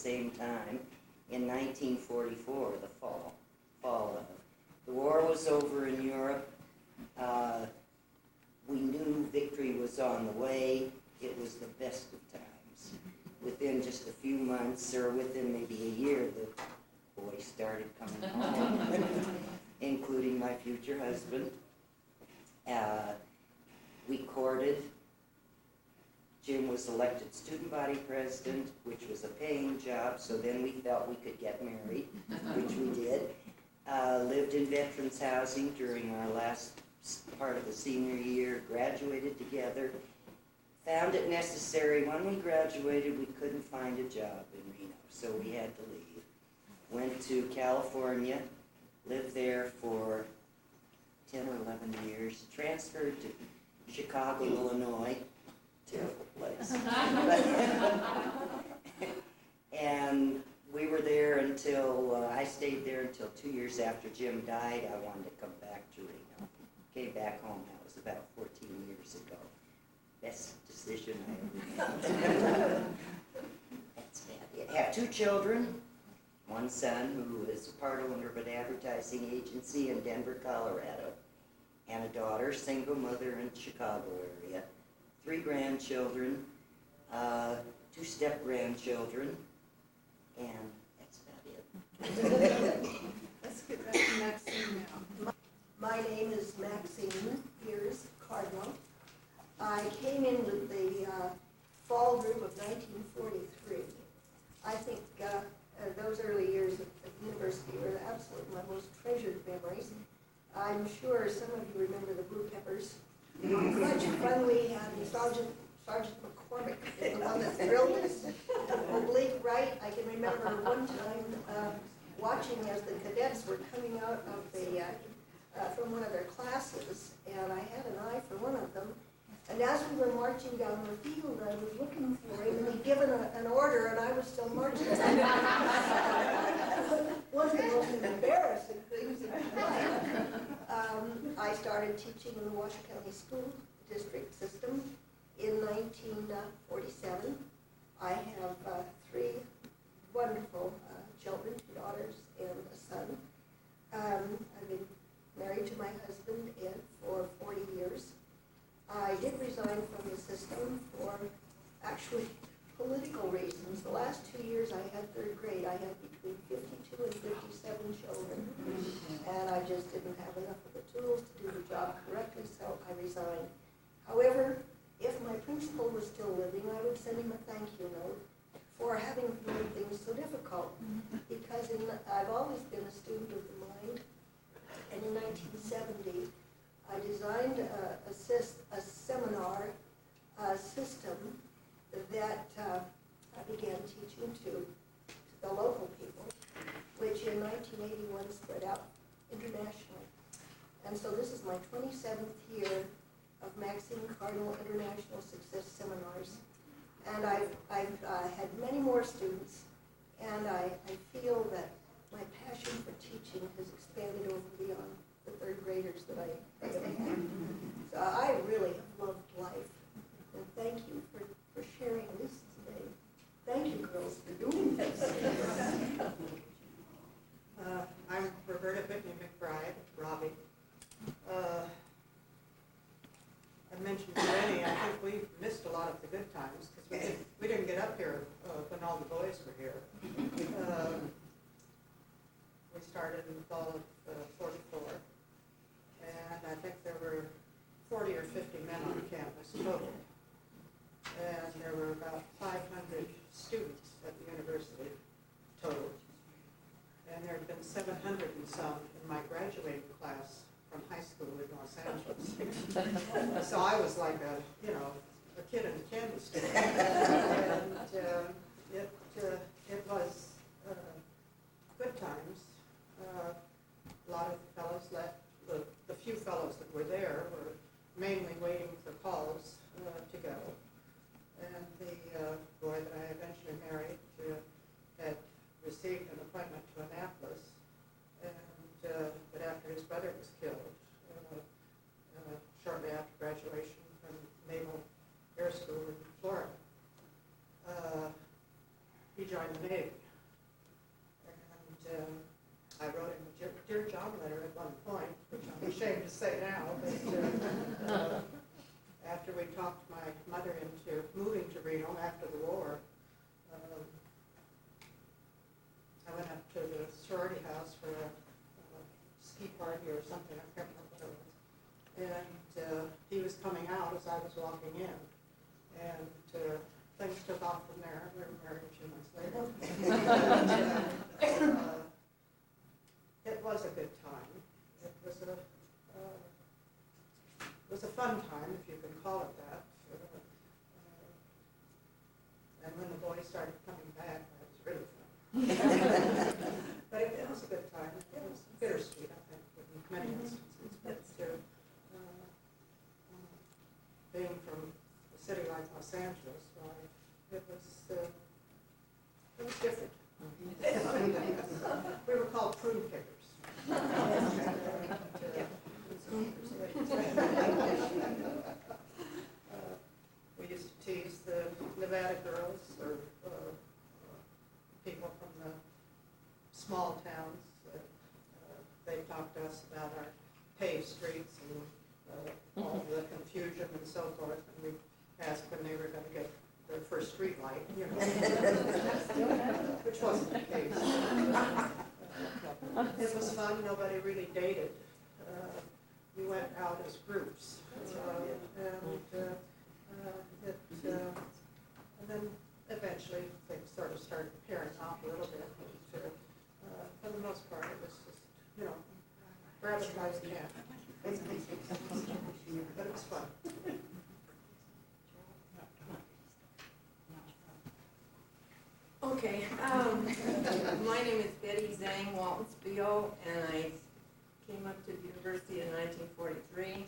same time in 1944, the fall of. The war was over in Europe. We knew victory was on the way. It was the best of times. Within just a few months, or within maybe a year, the boys started coming home, including my future husband. We courted. Jim was elected student body president, which was a paying job, so then we felt we could get married, which we did. Lived in veterans housing during our last part of the senior year, graduated together. Found it necessary, when we graduated, we couldn't find a job in Reno, so we had to leave. Went to California, lived there for 10 or 11 years, transferred to Chicago, Illinois, terrible place. And we were there until, I stayed there until 2 years after Jim died. I wanted to come back to Reno. Came back home, that was about 14 years ago. Best decision I ever made. That's bad. I have 2 children. One son who is part owner of an advertising agency in Denver, Colorado. And a daughter, single mother in the Chicago area. 3 grandchildren, 2 step-grandchildren, and that's about it. Let's get back to Maxine now. My name is Maxine Pierce Cardinal. I came in with the fall group of 1943. I think those early years at the university were absolutely my most treasured memories. I'm sure some of you remember the Blue Peppers. Much fun we had, and Sergeant McCormick is the one that thrilled us. Oblique right, I can remember one time watching as the cadets were coming out of the from one of their classes, and I had an eye for one of them. And as we were marching down the field, I was looking for him, and he'd given an order, and I was still marching. One of the most embarrassing things in my life. I started teaching in the Washoe County School District system in 1947. I have 3 wonderful children, 2 daughters and a son. I've been married to my husband for 40 years. I did resign from the system for actually political reasons. The last 2 years I had 3rd grade. I had between 52 and 57 children, and I just didn't have enough of the tools to do the job correctly, so I resigned. However, if my principal was still living, I would send him a thank you note for having made things so difficult, because I've always been a student of the mind, and in 1970, I designed a seminar system that I began teaching to the local people, which in 1981 spread out internationally. And so this is my 27th year of Maxine Cardinal International Success Seminars. And I've had many more students, and I feel that my passion for teaching has expanded over beyond the 3rd graders that I ever had. So I really have loved life, and thank you for sharing this today. Thank you, girls, for doing this. I'm Roberta Whitney McBride, Robbie. I mentioned already, I think we missed a lot of the good times, because we didn't get up here when all the boys were here. We started in the fall of 44, and I think there were 40 or 50 men on campus total. And there were about 500 students at the university total. And there had been 700 and some in my graduating class from high school in Los Angeles. So I was like a kid in a candy store. And it was good times. A lot of fellows left. The few fellows that were there were mainly waiting for calls to go. And the boy that I eventually married had received an appointment to Annapolis, but after his brother was killed, shortly after graduation from Naval Air School in Florida, he joined the Navy. after we talked my mother into moving to Reno after the war, I went up to the sorority house for a ski party or something, I can't remember what it was. And he was coming out as I was walking in. And things took off from there. We were married 2 months later. It was a good time. It was a fun time, if you can call it that. And when the boys started coming back, that was really fun. But it was a good time. It was bittersweet, I think, in many instances. But being from a city like Los Angeles, it was different. We were called prune pickers. We used to tease the Nevada girls or people from the small towns. They talked to us about our paved streets and all the confusion and so forth. And we asked when they were going to get their first street light, which wasn't the case. It was fun. Nobody really dated. We went out as groups. And then eventually things sort of started pairing off a little bit. But for the most part, it was just, rabbit guys cat. But it was fun. Okay, my name is Betty Zhang Walton-Spiel, and I came up to the university in 1943,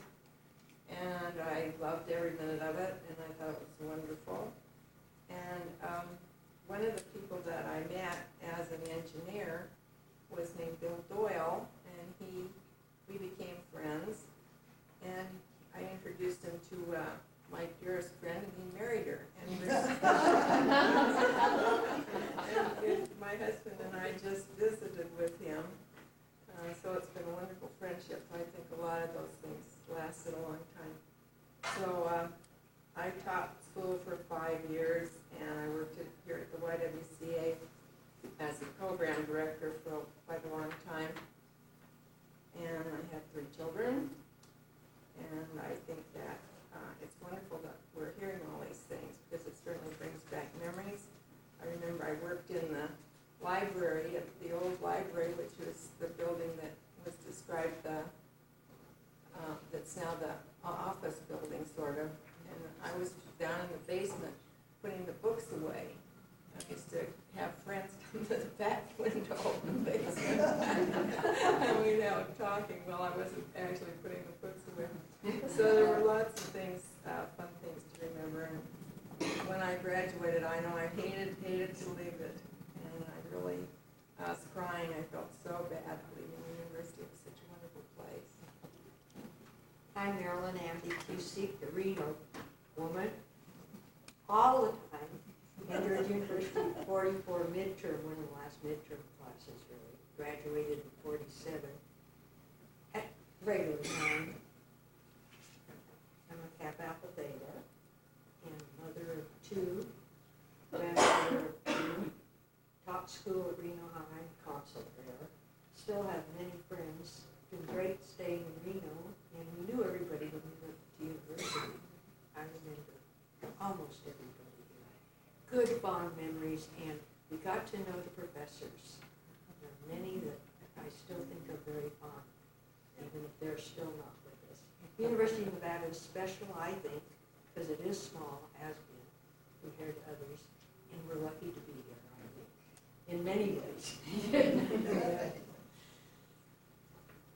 and I loved every minute of it, and I thought it was wonderful. And one of the people that I met as an engineer was named Bill Doyle, and we became friends, and I introduced him to my dearest friend, and he married her. And my husband and I just visited with him, so it's been a wonderful friendship. I think a lot of those things lasted a long time. So I taught school for 5 years, and I worked here at the WWCA as a program director for quite a long time. And I have 3 children, and I think that it's wonderful that we're hearing all these things, because it certainly brings back memories. I remember I worked in the library, the old library, which was the building that was described, that's now the office building, sort of. And I was down in the basement putting the books away. I used to have friends come to the back window of the basement, and we'd have talking while I wasn't actually putting the books away. So there were lots of things, fun things to remember. And when I graduated, I know I hated to leave it, and I really was crying. I felt so bad leaving the university. It was such a wonderful place. I'm Marilyn Amby Cusick, the Reno woman. All the time, entered university in 44 midterm, one of the last midterm classes, really. Graduated in 47 at regular time. I'm a Kappa Alpha Beta, and mother of 2, grandmother of 2, taught school at Reno High, consul there. Still have many friends. It's been great staying in Reno, and we knew everybody when we went to university. I remember almost everybody here. Good fond memories, and we got to know the professors. There are many that I still think are very fond, even if they're still not with us. The University of Nevada is special, I think, because it is small, has been, compared to others, and we're lucky to be here, I think, in many ways.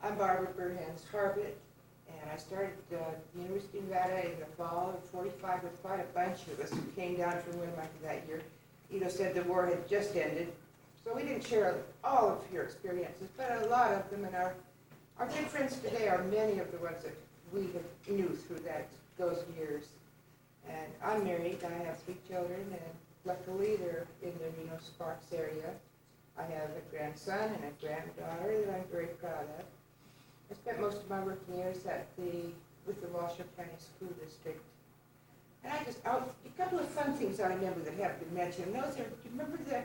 I'm Barbara Burhans Carpet, and I started the University of Nevada in the fall of 45 with quite a bunch of us who came down from Winnemucca that year. Ito said the war had just ended, so we didn't share all of your experiences, but a lot of them, and our good friends today are many of the ones that we knew through those years. And I'm married, I have 3 children, and luckily they're in the Reno Sparks area. I have a grandson and a granddaughter that I'm very proud of. I spent most of my working years at the with the Washoe County School District. And a couple of fun things I remember that haven't been mentioned. Those are, do you remember the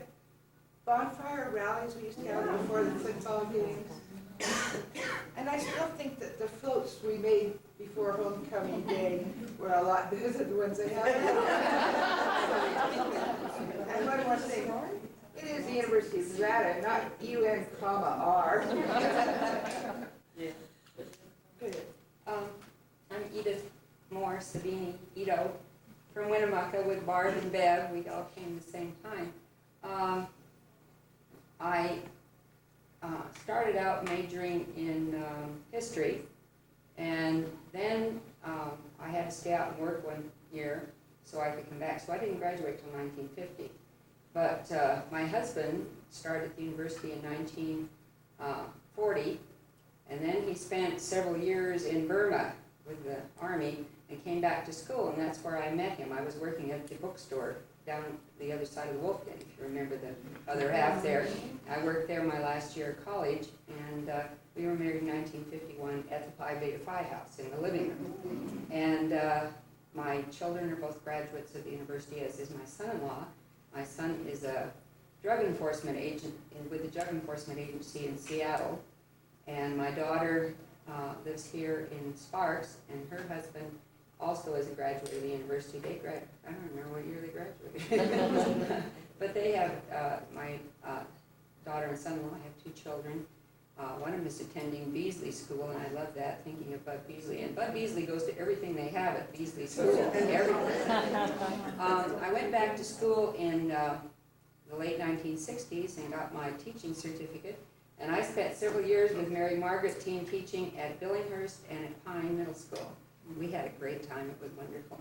bonfire rallies we used to have before the football games? And I still think that the floats we made before homecoming day were a lot better than the ones they have now. And one more thing, it is the University of Nevada, not UN, Yeah. Good. I'm Edith Moore Sabini Ito from Winnemucca with Barb and Bev. We all came the same time. I started out majoring in history, and then I had to stay out and work one year so I could come back. So I didn't graduate till 1950. But my husband started at the university in 1940, and then he spent several years in Burma with the Army and came back to school, and that's where I met him. I was working at the bookstore down the other side of the Wolf Den, if you remember the other half there. I worked there my last year of college, and we were married in 1951 at the Pi Beta Phi house in the living room. And my children are both graduates of the university, as is my son-in-law. My son is a drug enforcement agent with the Drug Enforcement Agency in Seattle, and my daughter lives here in Sparks, and her husband also is a graduate of the university. They graduated, I don't remember what year they graduated. But they have, my daughter and son-in-law have two children. One of them is attending Beasley School, and I love that, thinking of Bud Beasley. And Bud Beasley goes to everything they have at Beasley School, everything. I went back to school in the late 1960s and got my teaching certificate. And I spent several years with Mary Margaret team teaching at Billinghurst and at Pine Middle School. We had a great time. It was wonderful.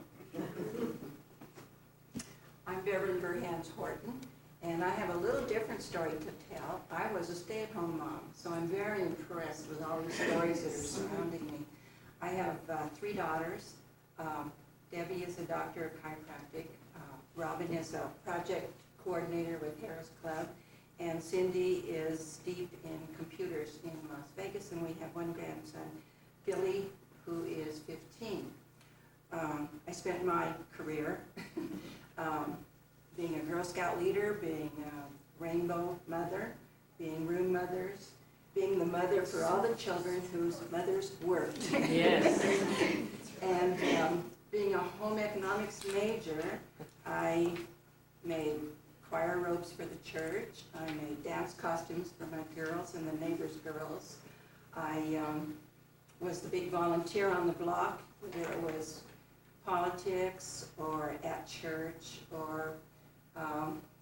I'm Beverly Burhans Horton, and I have a little different story to tell. I was a stay-at-home mom, so I'm very impressed with all the stories that are surrounding me. I have three daughters. Debbie is a doctor of chiropractic. Robin is a project coordinator with Harris Club. And Cindy is deep in computers in Las Vegas, and we have one grandson, Billy, who is 15. I spent my career being a Girl Scout leader, being a rainbow mother, being room mothers, being the mother for all the children whose mothers worked. Yes. And being a home economics major, I made choir robes for the church. I made dance costumes for my girls and the neighbors' girls. I was the big volunteer on the block, whether it was politics or at church or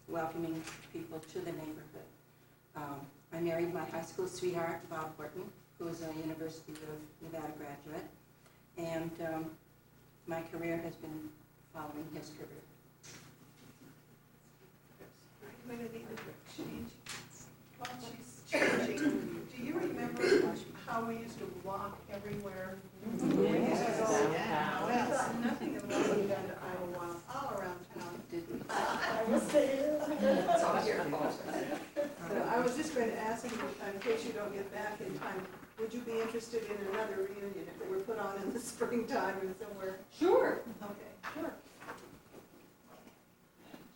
welcoming people to the neighborhood. I married my high school sweetheart, Bob Horton, who is a University of Nevada graduate, and my career has been following his career. I'm going to need to change. While she's changing, do you remember how we used to walk everywhere? Downtown. Well, nothing of what we've done to Iowa, all around town. I was there. It's all your fault. So I was just going to ask you, in case you don't get back in time, would you be interested in another reunion if it were put on in the springtime or somewhere? Sure. Okay, sure.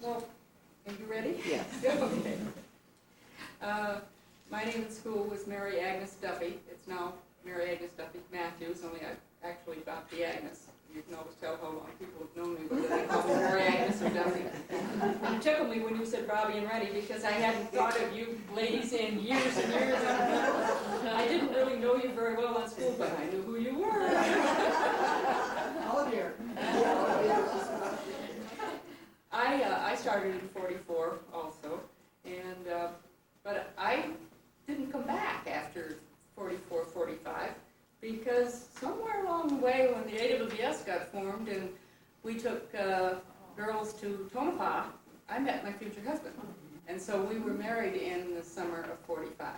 Well, are you ready? Yes. Okay. My name in school was Mary Agnes Duffy. It's now Mary Agnes Duffy Matthews, only I actually got the Agnes. You can always tell how long people have known me, whether they call me Mary Agnes or Duffy. And it tickled me when you said Robbie and Reddy, because I hadn't thought of you ladies in years and years. And I didn't really know you very well on school, but I knew who you were. Oh dear. I started in 44 also, and but I didn't come back after 44, 45, because somewhere along the way when the AWS got formed and we took girls to Tonopah, I met my future husband. And so we were married in the summer of 45.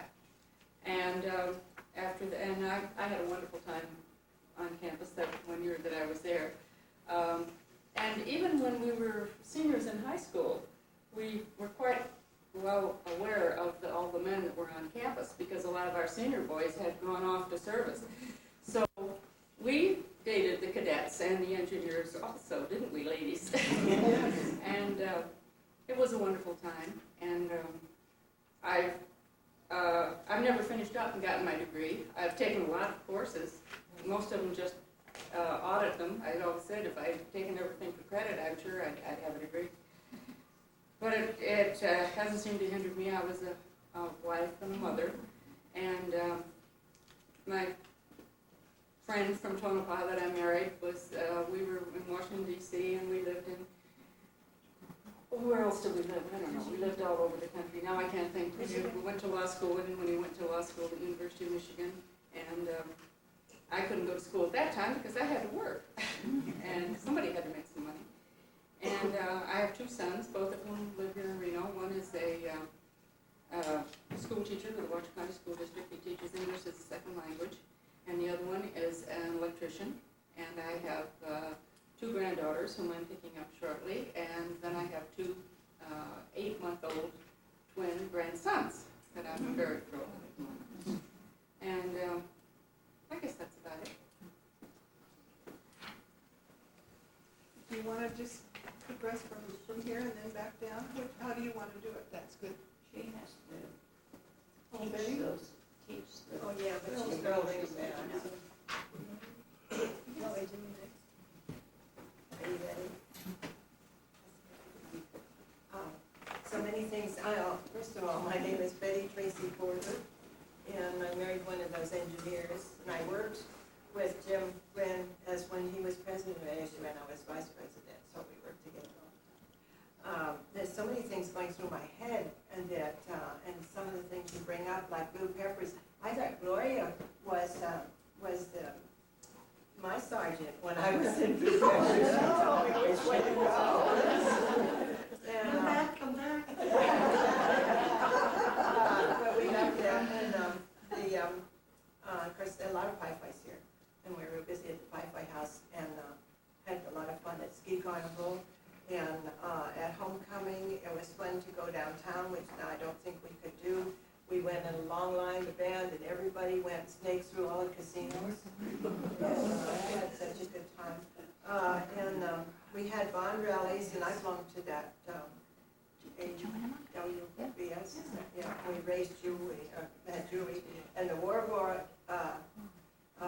And and I had a wonderful time on campus that 1 year that I was there. And even when we were seniors in high school, we were quite well aware of all the men that were on campus, because a lot of our senior boys had gone off to service. So we dated cadets and the engineers also, didn't we, ladies? And it was a wonderful time, and I've never finished up and gotten my degree. I've taken a lot of courses, most of them just audit them. I always said if I'd taken everything for credit, I'm sure I'd have a degree. But it hasn't seemed to hinder me. I was a wife and a mother, and my friend from Tonopah that I married was, we were in Washington D.C. and we lived in, where else did we live? I don't know. We lived all over the country. Now I can't think. We went to law school, and when he went to law school at the University of Michigan, and I couldn't go to school at that time because I had to work, and somebody had to make some money. And I have two sons, both of whom live here in Reno. One is a school teacher for the Washington County School District. He teaches English as a second language. And the other one is an electrician. And I have two granddaughters whom I'm picking up shortly. And then I have two 8-month-old twin grandsons that I'm very thrilled with at the moment. And I guess that's about it. Do you want to just progress from here and then back down? How do you want to do it? That's good. She has to Oh, teach Betty? those, teach the. Oh, yeah, but she's building that. What we do next? Are you ready? So many things. First of all, my name is Betty Tracy Porter, and I married one of those engineers, and I worked with Jim when he was president of ASU and I was vice president, so we worked together all the time. There's so many things going through my head, and some of the things you bring up, like blue peppers. I thought Gloria was my sergeant when I was in blue peppers. She told me which way to go. Come back, come back. But we loved that, and of course, a lot of Pi-Fi's here. And we were busy at the Pi-Fi house and had a lot of fun at Ski Carnival. And at homecoming, it was fun to go downtown, which now I don't think we could do. We went in a long line, the band, and everybody went snakes through all the casinos. And I had such a good time. And we had bond rallies, and I belonged to that WWII. Yeah, we raised jewelry, had jewelry. And the war bought a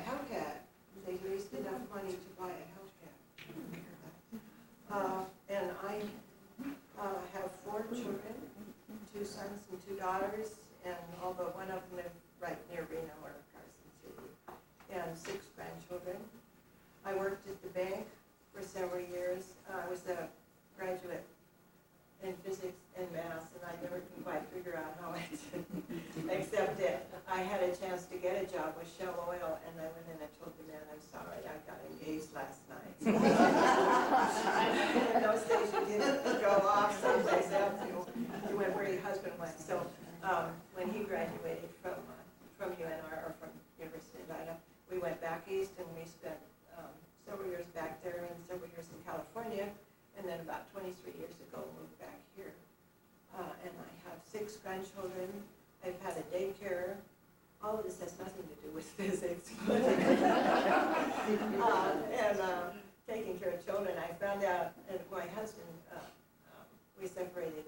Hellcat. They raised enough money to buy a Hellcat. And I have 4 children, 2 sons and 2 daughters, and although one of them lived right near Reno or Carson City, and 6 grandchildren. I worked at the bank for several years. I was a graduate in physics and math, and I never can quite figure out how I did, except that I had a chance to get a job with Shell Oil, and I went in and told the man, I'm sorry, I got engaged last night. In those days, you didn't go off someplace else, you went where your husband went. So when he graduated from UNR, or from University of Idaho, we went back east, and we spent several years back there and several years in California. And then about 23 years ago, moved back here. And I have 6 grandchildren. I've had a daycare. All of this has nothing to do with physics. And taking care of children. I found out, and my husband, we separated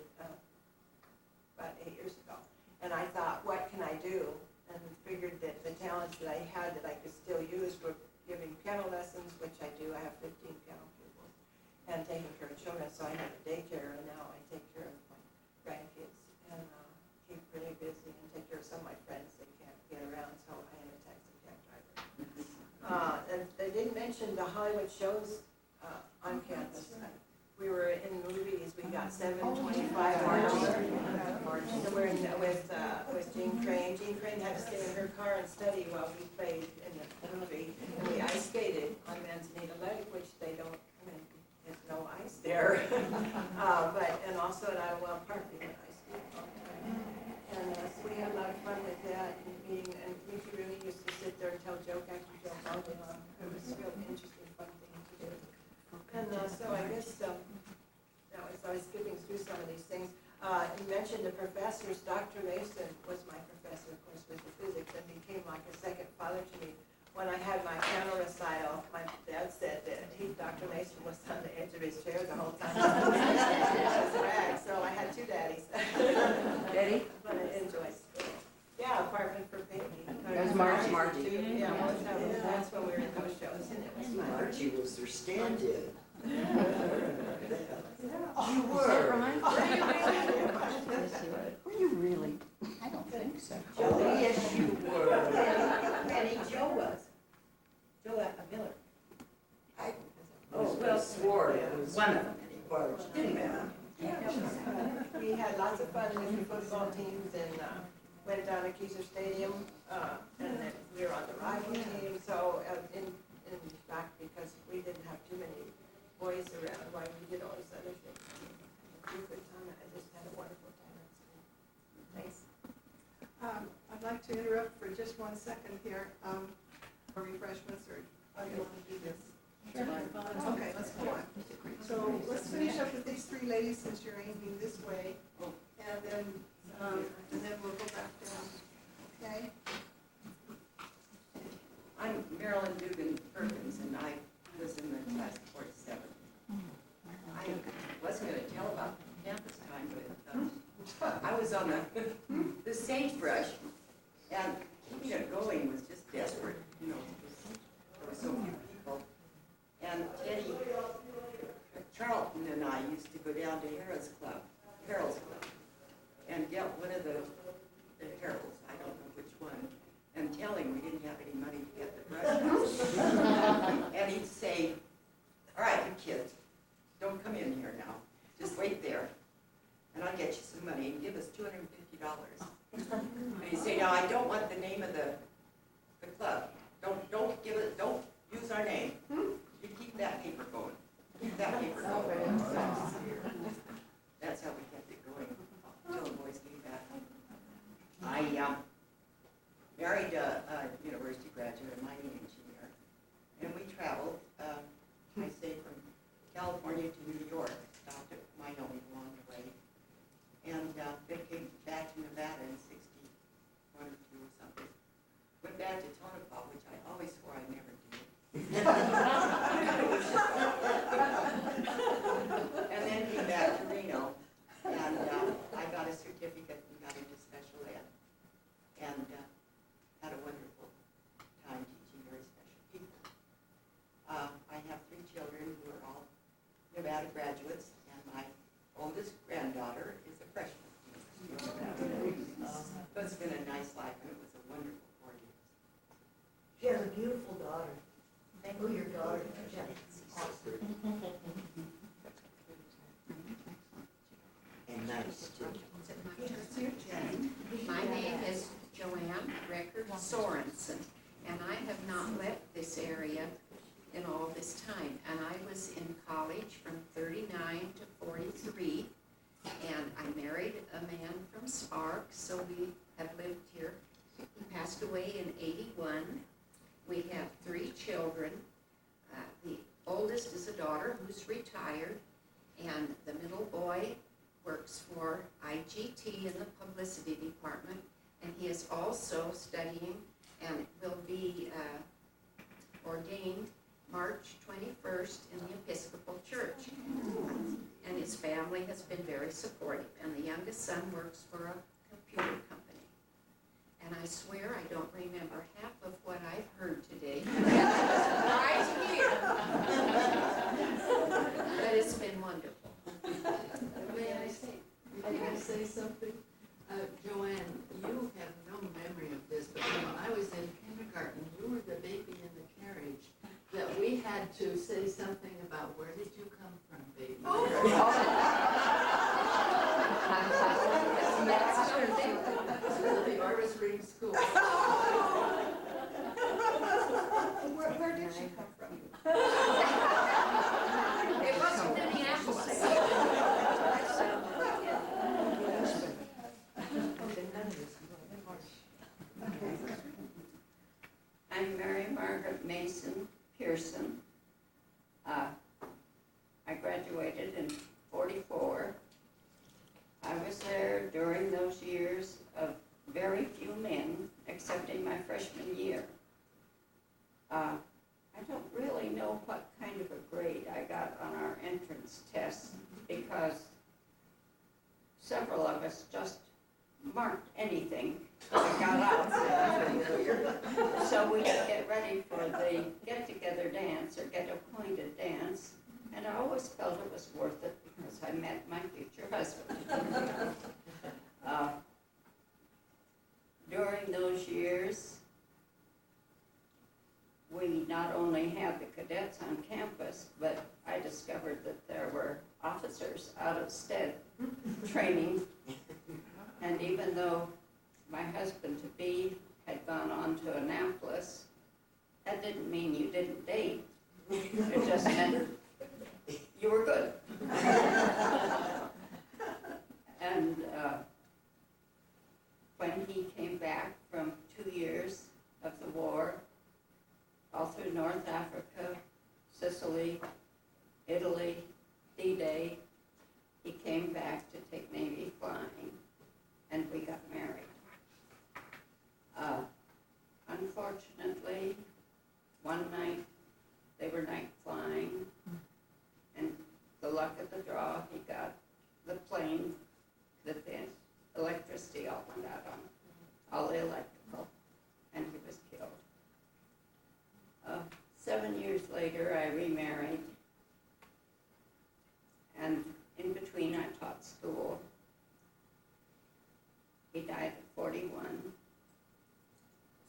about 8 years ago. And I thought, what can I do? And figured that the talents that I had that I could still use were giving piano lessons, which I do. I have 15 piano pupils. And taking care of children, so I have a daycare, and now I take care of my grandkids and keep really busy and take care of some of my friends that can't get around, so I am a taxi cab driver. And they didn't mention the Hollywood shows on campus. We were in movies, we got 725 March. And we're in with Jean Crane. Jean Crane had to stay in her car and study while we played in the movie. And we ice skated on Manzanita Lake, which they don't, there's no ice there. And also at Idlewild Park, we had ice skating all the time. And so we had a lot of fun with that and meeting, and Mickey really used to sit there and tell joke after joke all day long. It was a real interesting, fun thing to do. And so I guess, I was skipping through some of these things. You mentioned the professors. Dr. Mason was my professor, of course, with the physics, and became like a second father to me. When I had my piano recital Dr. Mason was on the edge of his chair the whole time. So I had two daddies. Betty? But I enjoyed school. Yeah, apartment for baby. That was Margie. Too. Yeah, that's when we were in those shows, and it was fun. Margie was their stand-in. You were. Were you really? I don't think so. Oh, yes, you were. Penny, Joe was. Joe Miller. Oh, well, swore it was one of them. Well, didn't matter. We had lots of fun with the football teams and went down to Keyser Stadium, and then we were on the rival team. So in fact, because we didn't have too many boys around, why we did all this other things. It was a good time. I just had a wonderful time at school. Thanks. I'd like to interrupt for just 1 second here, for refreshments, or do you want to do this? Okay, let's go on. So let's finish up with these three ladies since you're aiming this way, and then we'll go back down, okay? I'm Marilyn Dugan Perkins, and I was in the class of 47. I wasn't going to tell about campus time, but I was on the sagebrush, and keeping it going was just desperate. You know, there were so few people. And Teddy Charlton and I used to go down to Harold's Club, and get one of the Heralds, I don't know which one, and tell him we didn't have any money to get the brush. And he'd say, all right, you kids, don't come in here now. Just wait there, and I'll get you some money, and give us $250. And he'd say, now, I don't want the name of the club. Don't give it, don't use our name. You keep that paper going. Keep that paper going. That's how we kept it going until the boys came back. I married a university graduate, a mining engineer, and we traveled, I say from California to New York, stopped at Wyoming along the way, and then came back to Nevada in 61 or 2 or something. Went back to Tonopah, which I always swore I'd never do. And then came back to Reno, and I got a certificate and got into special ed, and had a wonderful time teaching very special people. I have 3 children who are all Nevada graduates, and my oldest granddaughter is a freshman. So it's been a nice life, and it was a wonderful 4 years. She has a beautiful daughter. Oh, your daughter. And nice, too. My name is Joanne Record Sorensen, and I have not left this area in all this time. And I was in college from 39 to 43, and I married a man from Sparks, so we have lived here. He passed away in 81. We have 3 children. The oldest is a daughter who's retired, and the middle boy works for IGT in the publicity department, and he is also studying and will be ordained March 21st in the Episcopal Church. And his family has been very supportive, and the youngest son works for a computer company. And I swear I don't remember half of what I've heard today. Right here. But it's been wonderful. May I say something? Joanne, you have no memory of this, but when I was in kindergarten, you were the baby in the carriage, that we had to say something about where did you come from, baby? The Artist Ring School. Where did she come from? It wasn't Minneapolis. I'm Mary Margaret Mason Pearson. I graduated in 44. I was there during those years of very few men, except in my freshman year. I don't really anything. I got out. So we would get ready for the get-together dance or get-appointed dance, and I always felt it was worth it because I met my future husband. During those years, we not only had the cadets on campus, but I discovered that there were officers out of state training. And even though my husband-to-be had gone on to Annapolis, that didn't mean you didn't date. It just meant you were good. And when he came back from 2 years of the war, all through North Africa, Sicily, Italy, D-Day, he came back to take Navy flying, and we got married. Unfortunately, one night, they were night flying, and the luck of the draw, he got the plane that the electricity all went out on, all the electrical, and he was killed. 7 years later, I remarried, and in between I taught school. He died at 41.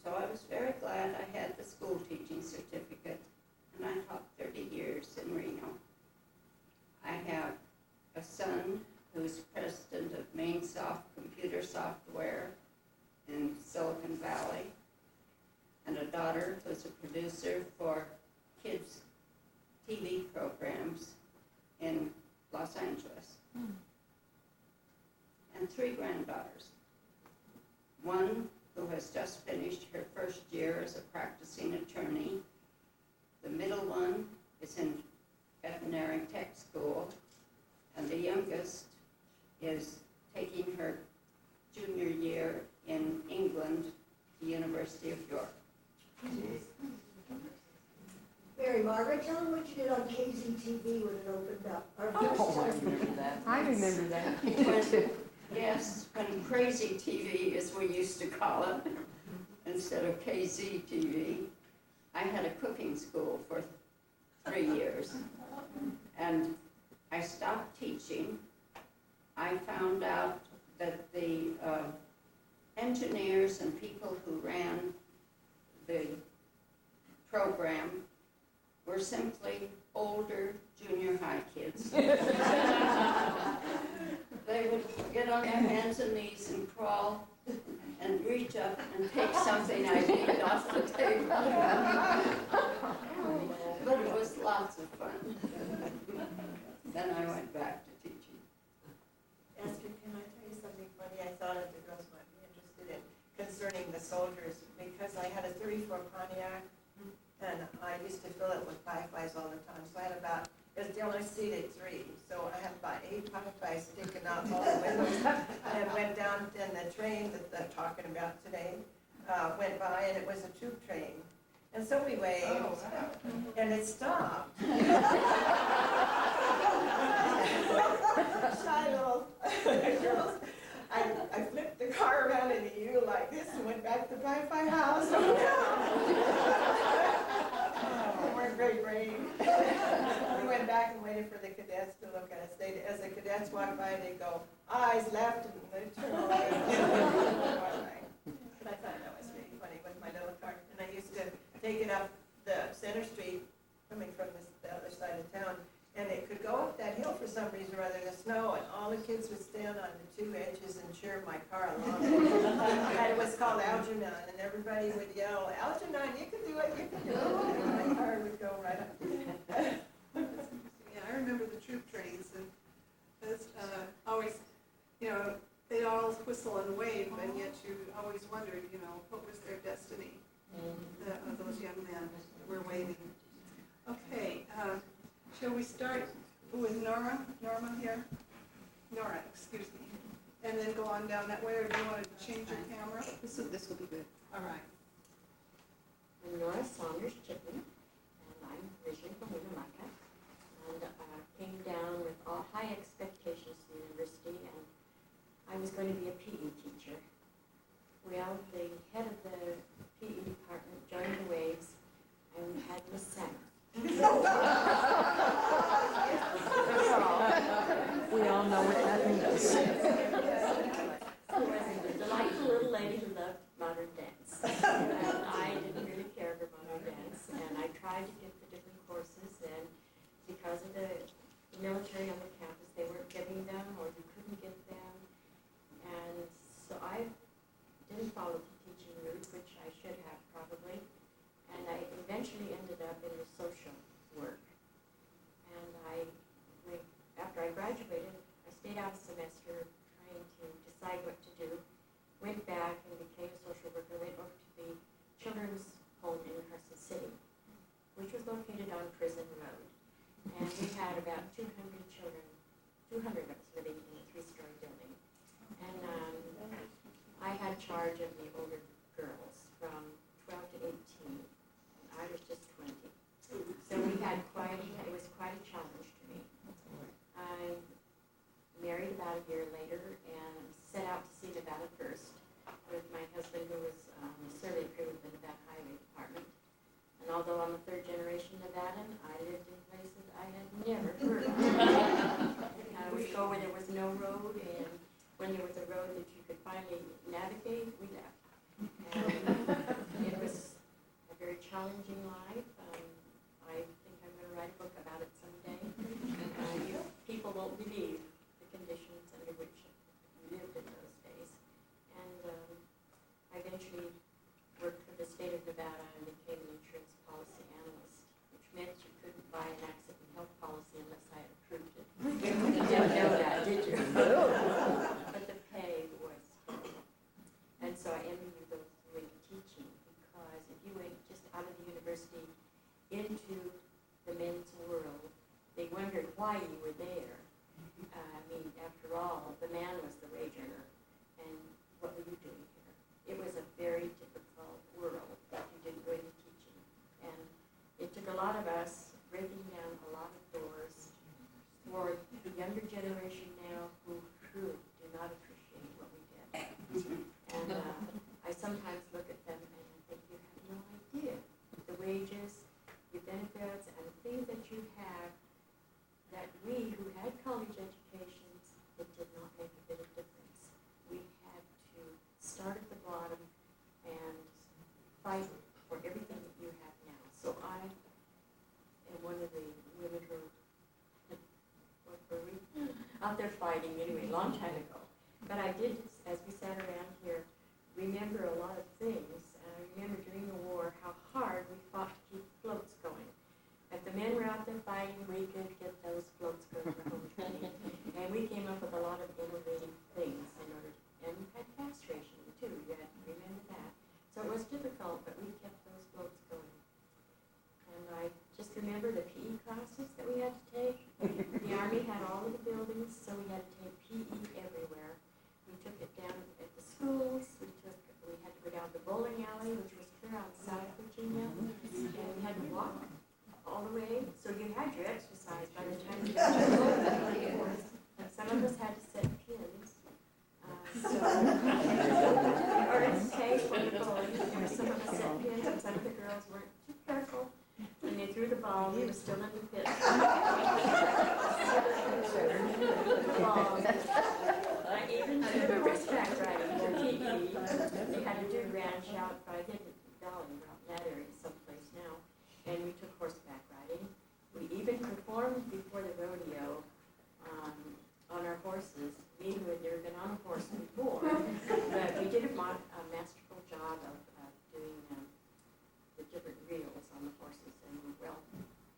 So I was very glad I had the school teaching certificate, and I taught 30 years in Reno. I have a son who's president of MainSoft Computer Software in Silicon Valley, and a daughter who's a producer for kids' TV programs in Los Angeles. And 3 granddaughters. One who has just finished her first year as a practicing attorney. The middle one is in veterinary tech school, and the youngest is taking her junior year in England, the University of York. Mary Margaret, tell them what you did on KZTV when it opened up. Oh, I remember that. I remember that. Yes, when Crazy TV, as we used to call it, instead of KZTV, I had a cooking school for 3 years. And I stopped teaching. I found out that the engineers and people who ran the program were simply older junior high kids. They would get on their hands and knees and crawl and reach up and take something I needed off the table. But it was lots of fun. Then I went back to teaching. Esther, can I tell you something funny I thought the girls might be interested in concerning the soldiers? Because I had a 34 Pontiac, and I used to fill it with Wi-Fi's all the time. So I had about, it was the only seat at 3, so I had about 8 Wi-Fi sticking out all the windows. And went down, and the train that they're talking about today went by, and it was a troop train. And so we waved, and it stopped. Shy little girls. I flipped the car around in a U like this and went back to the Wi-Fi house. We weren't very brave. We went back and waited for the cadets to look at us. As the cadets walked by, they'd go, eyes left, and they'd turn away. But I thought that was really funny with my little car. And I used to take it up the center street, coming from the other side of town, and it could go up that hill for some reason or other, the snow, and all the kids would stand on the 2 edges and cheer my car along. And it was called Algernon, and everybody would yell, Algernon, you can do it, you can do it. And my car would go right up. Yeah, I remember the troop trains, and it's always, you know, they all whistle and wave, and yet you always wondered, you know, what was their destiny of those young men who were waving. Okay, shall we start with Norma here? Nora, excuse me. And then go on down that way, or do you want to change your camera? This will be good. All right. I'm Nora Saunders Chipley, and I'm originally from Winnemucca, and came down with all high expectations to the university, and I was going to be a PE teacher. military on the campus, they weren't getting them or you couldn't get them. And so I didn't follow the teaching route, which I should have probably. And I eventually ended up in the social work. And after I graduated, I stayed out a semester trying to decide what to do. Went back and became a social worker, went over to the children's home in Carson City, which was located on Prison Road. And we had about 200 children, 200 of us living in a 3-story building. And I had charge of the older girls from 12 to 18. And I was just 20. So it was quite a challenge to me. I married about a year later and set out to see Nevada first with my husband, who was a survey crew with the Nevada Highway Department. And although I'm a 3rd generation Nevadan, I lived in places I had never heard of. I would go where there was no road, and when there was a road that you could finally navigate, we left. And it was a very challenging life. I think I'm going to write a book about it someday. People won't believe the conditions under which we lived in those days. And I eventually worked for the state of Nevada and became an insurance policy analyst, which meant you couldn't buy an accident and health policy unless I had approved it. You didn't know that, did you? But the pay was terrible. And so I envy you both who went teaching, because if you went just out of the university into the men's world, they wondered why you were there. I mean, after all, the man was the wage earner, and what were you doing here? It was a very difficult world if you didn't go into teaching. And it took a lot of us breaking down a lot of doors for the younger generation now who truly do not appreciate what we did. And I sometimes look at them and I think you have no idea the wages, the benefits, and the things that you have that we who had college educations, it did not make a bit of difference. We had to start at the bottom and fight for everything that you have now. So I am one of the women who, what were we? Out there fighting anyway, a long time ago. But I did, as we sat around here, remember a lot of things. And I remember during the war how hard we fought to keep floats going. If the men were out there fighting, we could get those floats going for home training. And we came up with a lot of innovative things in order, and we had fast rationing too, you had to remember that. So it was difficult, but we kept those floats going. And I just remember the PE classes that we had to take. The Army had all of the buildings, so we had to take PE everywhere. We took it down at the schools, we had to go down the bowling alley, which was clear on South Virginia, and we had to walk all the way, so you had your exercise by the time you got to the bowling course. And some of us had to set pins, or it's safe for the bowling. Some of us set pins, and some of the girls weren't too careful. When they threw the ball, we were still in the pit. I even did horseback riding for PE. They had to do grand shout, but I didn't Valley around that area someplace now. And we took horseback riding. We even performed before the rodeo on our horses. Me, who had never been on a horse before, but we did a masterful job of doing the different reels on the horses, and were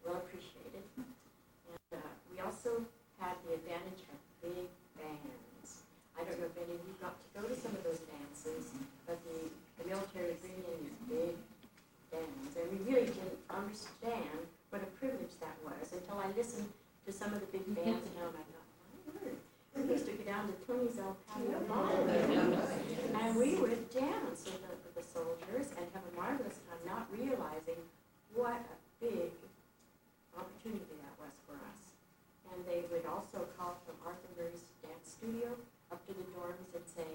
well appreciated. And we also had the advantage of big bands. I don't know if any of you got to go to some of those dances, but the military is bringing in these big bands, and we really didn't understand what a privilege that was until I listened to some of the big bands now, and I thought, my word, we used to go down to Tony's El Patio Ball, and we would dance with the soldiers and have a marvelous time, not realizing what a big opportunity that was for us. And they would also call from Arthur Murray's dance studio up to the dorms and say,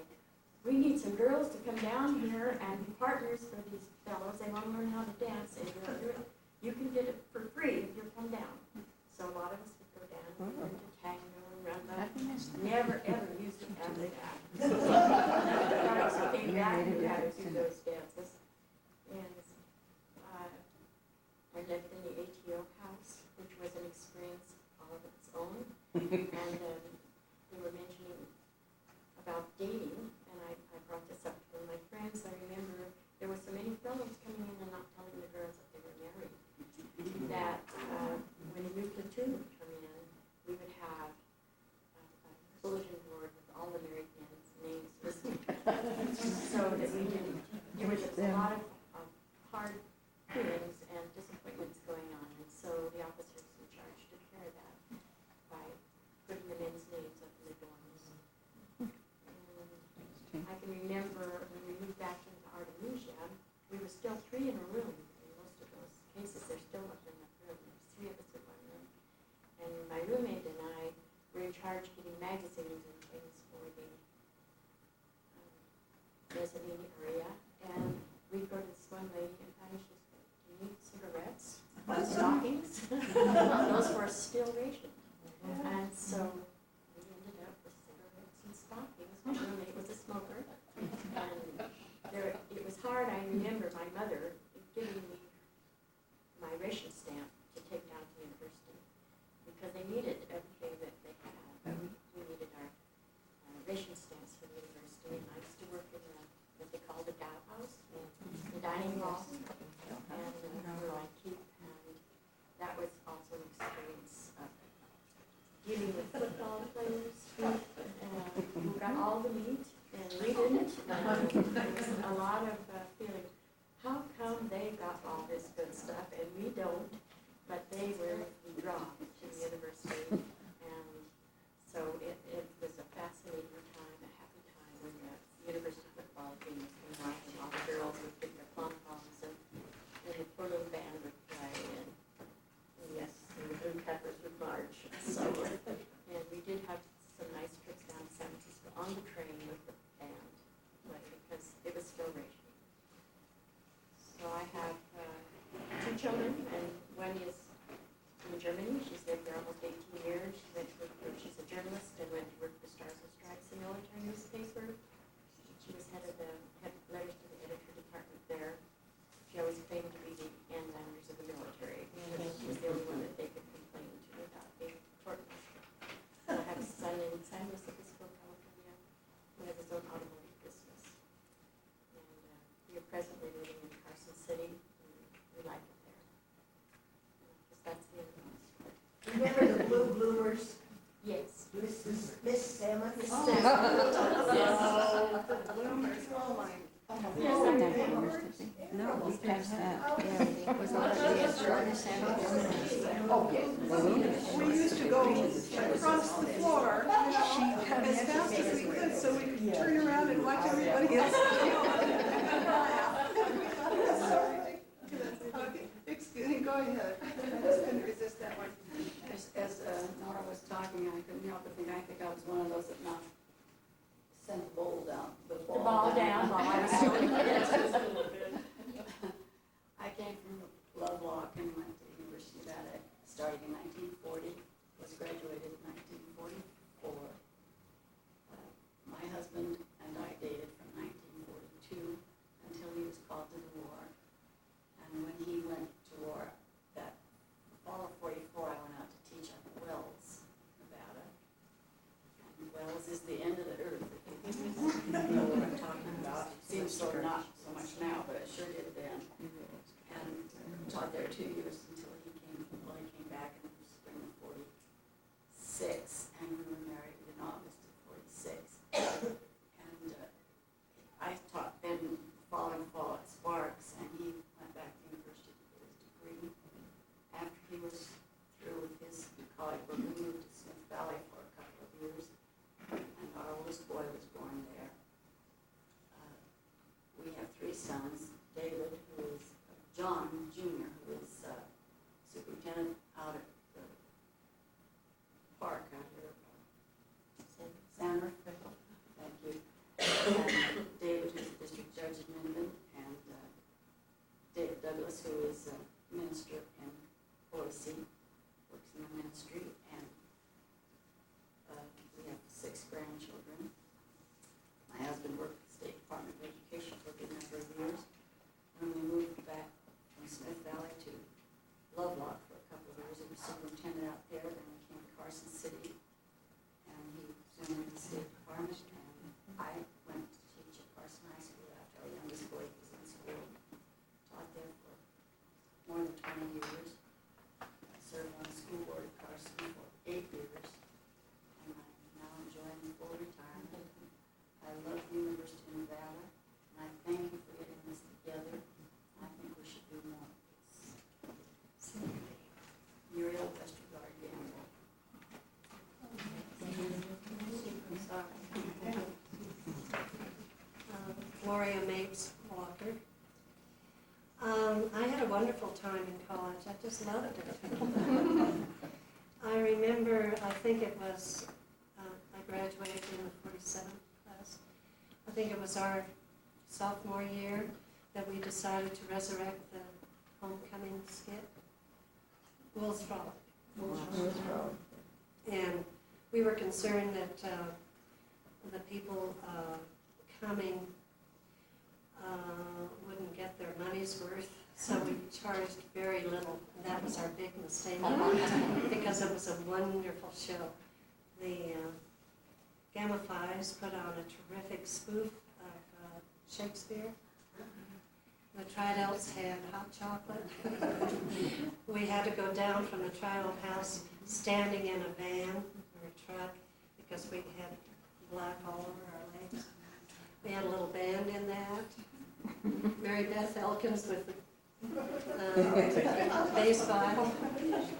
we need some girls to come down here and be partners for these fellows. They want to learn how to dance, and you can get it for free if you come down. So a lot of us would go down and learn to tango and rumba. Never ever used it after that. So came back and we had to do those dances. And I lived in the ATO house, which was an experience all of its own. And they were mentioning about dating, and I brought this up to one of my friends. I remember there were so many fellows coming in and not telling the girls that they were married, that when a new platoon would come in, we would have a bulletin board with all the married men's names listed. So that we didn't, there was a lot of hard feelings and disappointments going on, and so the officers in charge took care of that by putting the men's names up in the dorms. And I can remember when we moved back into Artemisia, we were still 3 in a room. In most of those cases, there's still not enough room. There's 3 of us in one room. And my roommate and I were in charge of getting magazines and things for the mezzanine area. And we'd go to this one lady and Patty, she said, "Do you need cigarettes? Stockings?" Those were still rationed. And so we ended up with cigarettes and stockings. My roommate was a smoker. And it was hard. I remember my mother giving me my ration stamp to take down to university because they needed everything that they had. But we needed our ration stamps for the university. And I used to work in what they call the Dow House, the dining hall, and where I keep. And that was also an experience of dealing with football players who got all the meat and we didn't. There was a lot of feeling, how come they got all this good stuff and we don't? But they were the draw to the university. And so it was a fascinating time, a happy time when the university football team came out and all the girls would get their pom-poms and the poor little band would play and yes, and the Blue Peppers would march. So, and we did have some nice trips down to San Francisco on the train with the band play because it was still raging. So I have 2 children, and one is in Germany. She's lived there almost 18 years. She's a journalist and went to work for Stars and Stripes, a military newspaper. She was head of the letters to the editor department there. She always claimed to be the Ann-Landers of the military. And she was the only one that they could complain to without being tortured. So I have a son in San Luis Obispo, California, who has his own automotive business. And we are presently living in Carson City, and we like it there. That's the end of my story. Remember the Blue Bloomers? Yes. Miss Salmon? Miss Oh, Salmon. Yes. the Bloomers, oh my. Yes, I remember. No, we passed that. Was Oh, yes. We used to go across the floor as fast as we could so we could turn around and watch everybody else. Excuse me, go ahead. I just couldn't resist that one. As Nora was talking, I couldn't help but think, I think I was one of those that not sent the ball down. The ball down while I was doing it. I came from Lovelock and went to the University of Nevada, starting in 1940, was graduated in 1944. My husband and I dated from 1942 until he was called to the war. And when he went to war, that fall of 44, I went out to teach up at Wells, Nevada. And Wells is the end of the earth. If you know what I'm talking about. Seems so not so much Gloria Mapes Walker. I had a wonderful time in college. I just loved it. I remember, I think it was, I graduated in the 47 class. I think it was our sophomore year that we decided to resurrect the homecoming skit, Will's Frolic. And we were concerned that the people coming wouldn't get their money's worth, so we charged very little. And that was our big mistake because it was a wonderful show. The Gamma Fives put on a terrific spoof of Shakespeare. The Triadelts had hot chocolate. We had to go down from the Triadel house standing in a van or a truck because we had black all over our legs. We had a little band in that. Mary Beth Elkins with the bass viol.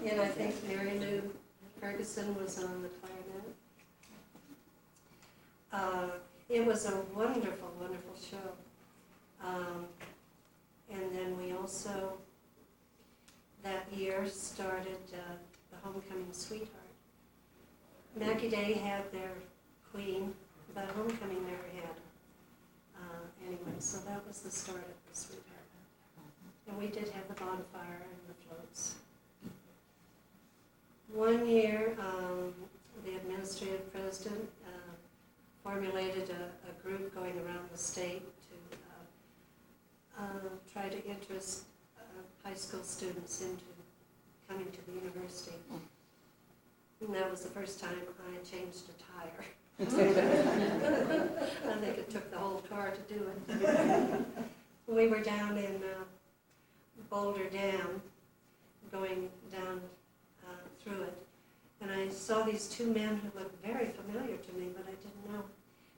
And I think Mary Lou Ferguson was on the clarinet. It was a wonderful, wonderful show. And then we also, that year, started the Homecoming Sweetheart. Mackie Day had their queen, but Homecoming never had. Anyway, so that was the start of the Sweetheart. And we did have the bonfire and the floats. One year, the administrative president formulated a group going around the state to try to interest high school students into coming to the university. And that was the first time I changed a tire. I think it took the whole car to do it. We were down in Boulder Dam, going down through it, and I saw these two men who looked very familiar to me, but I didn't know.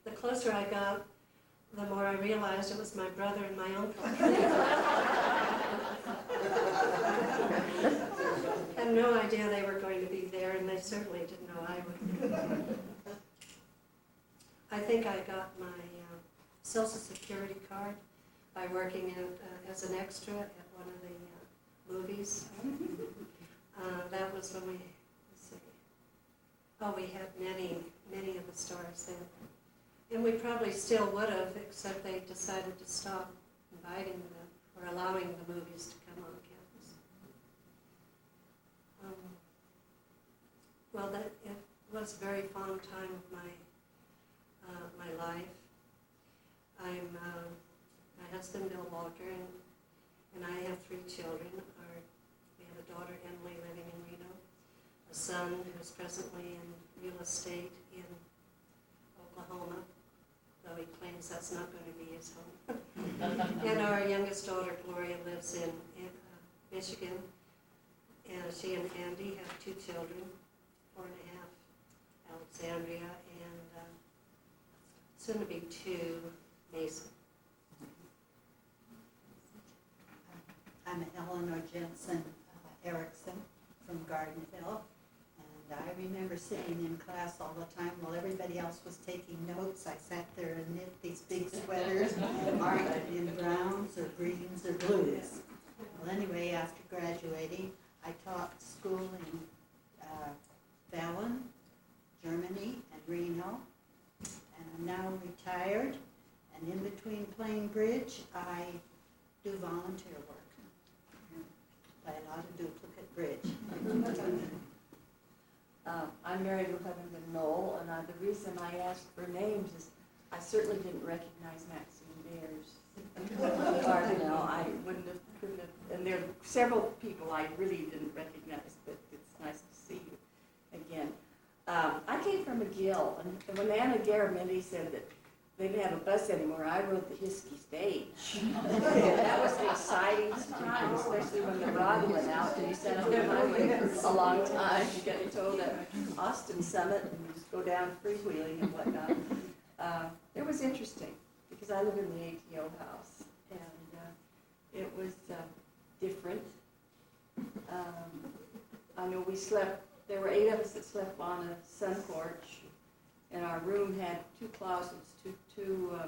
The closer I got, the more I realized it was my brother and my uncle. I had no idea they were going to be there, and they certainly didn't know I would. I think I got my Social Security card by working as an extra at one of the movies. That was when we, let's see, we had many of the stars then. And we probably still would have, except they decided to stop inviting them or allowing the movies to come on campus. Well, it was a very fond time of my life. I'm my husband, Bill Walker, and I have 3 children. We have a daughter, Emily, living in Reno, a son who's presently in real estate in Oklahoma, though he claims that's not going to be his home. And our youngest daughter, Gloria, lives in Michigan. And she and Andy have 2 children, 4 and a half, Alexandria, and soon to be 2, Mason. I'm Eleanor Jensen Erickson from Garden Hill, and I remember sitting in class all the time while everybody else was taking notes. I sat there and knit these big sweaters, in browns or greens or blues. Well, anyway, after graduating, I taught school in Fallon, Germany, and Reno, and I'm now retired, and in between playing bridge, I do volunteer work. Play a lot of duplicate bridge. I'm Mary Lou Covington Knoll, and the reason I asked for names is I certainly didn't recognize Maxine Bears. I couldn't have, and there are several people I really didn't recognize, but it's nice to see you again. I came from McGill, and when Anna Garaminti said that they didn't have a bus anymore, I rode the Hiskey stage. And that was an exciting time, especially when the rod went out and you sat on the highway for a long time, getting told at Austin Summit and just go down freewheeling and whatnot. It was interesting because I live in the ATO house, and it was different. I know we slept, there were 8 of us that slept on a sun porch, and our room had 2 closets, two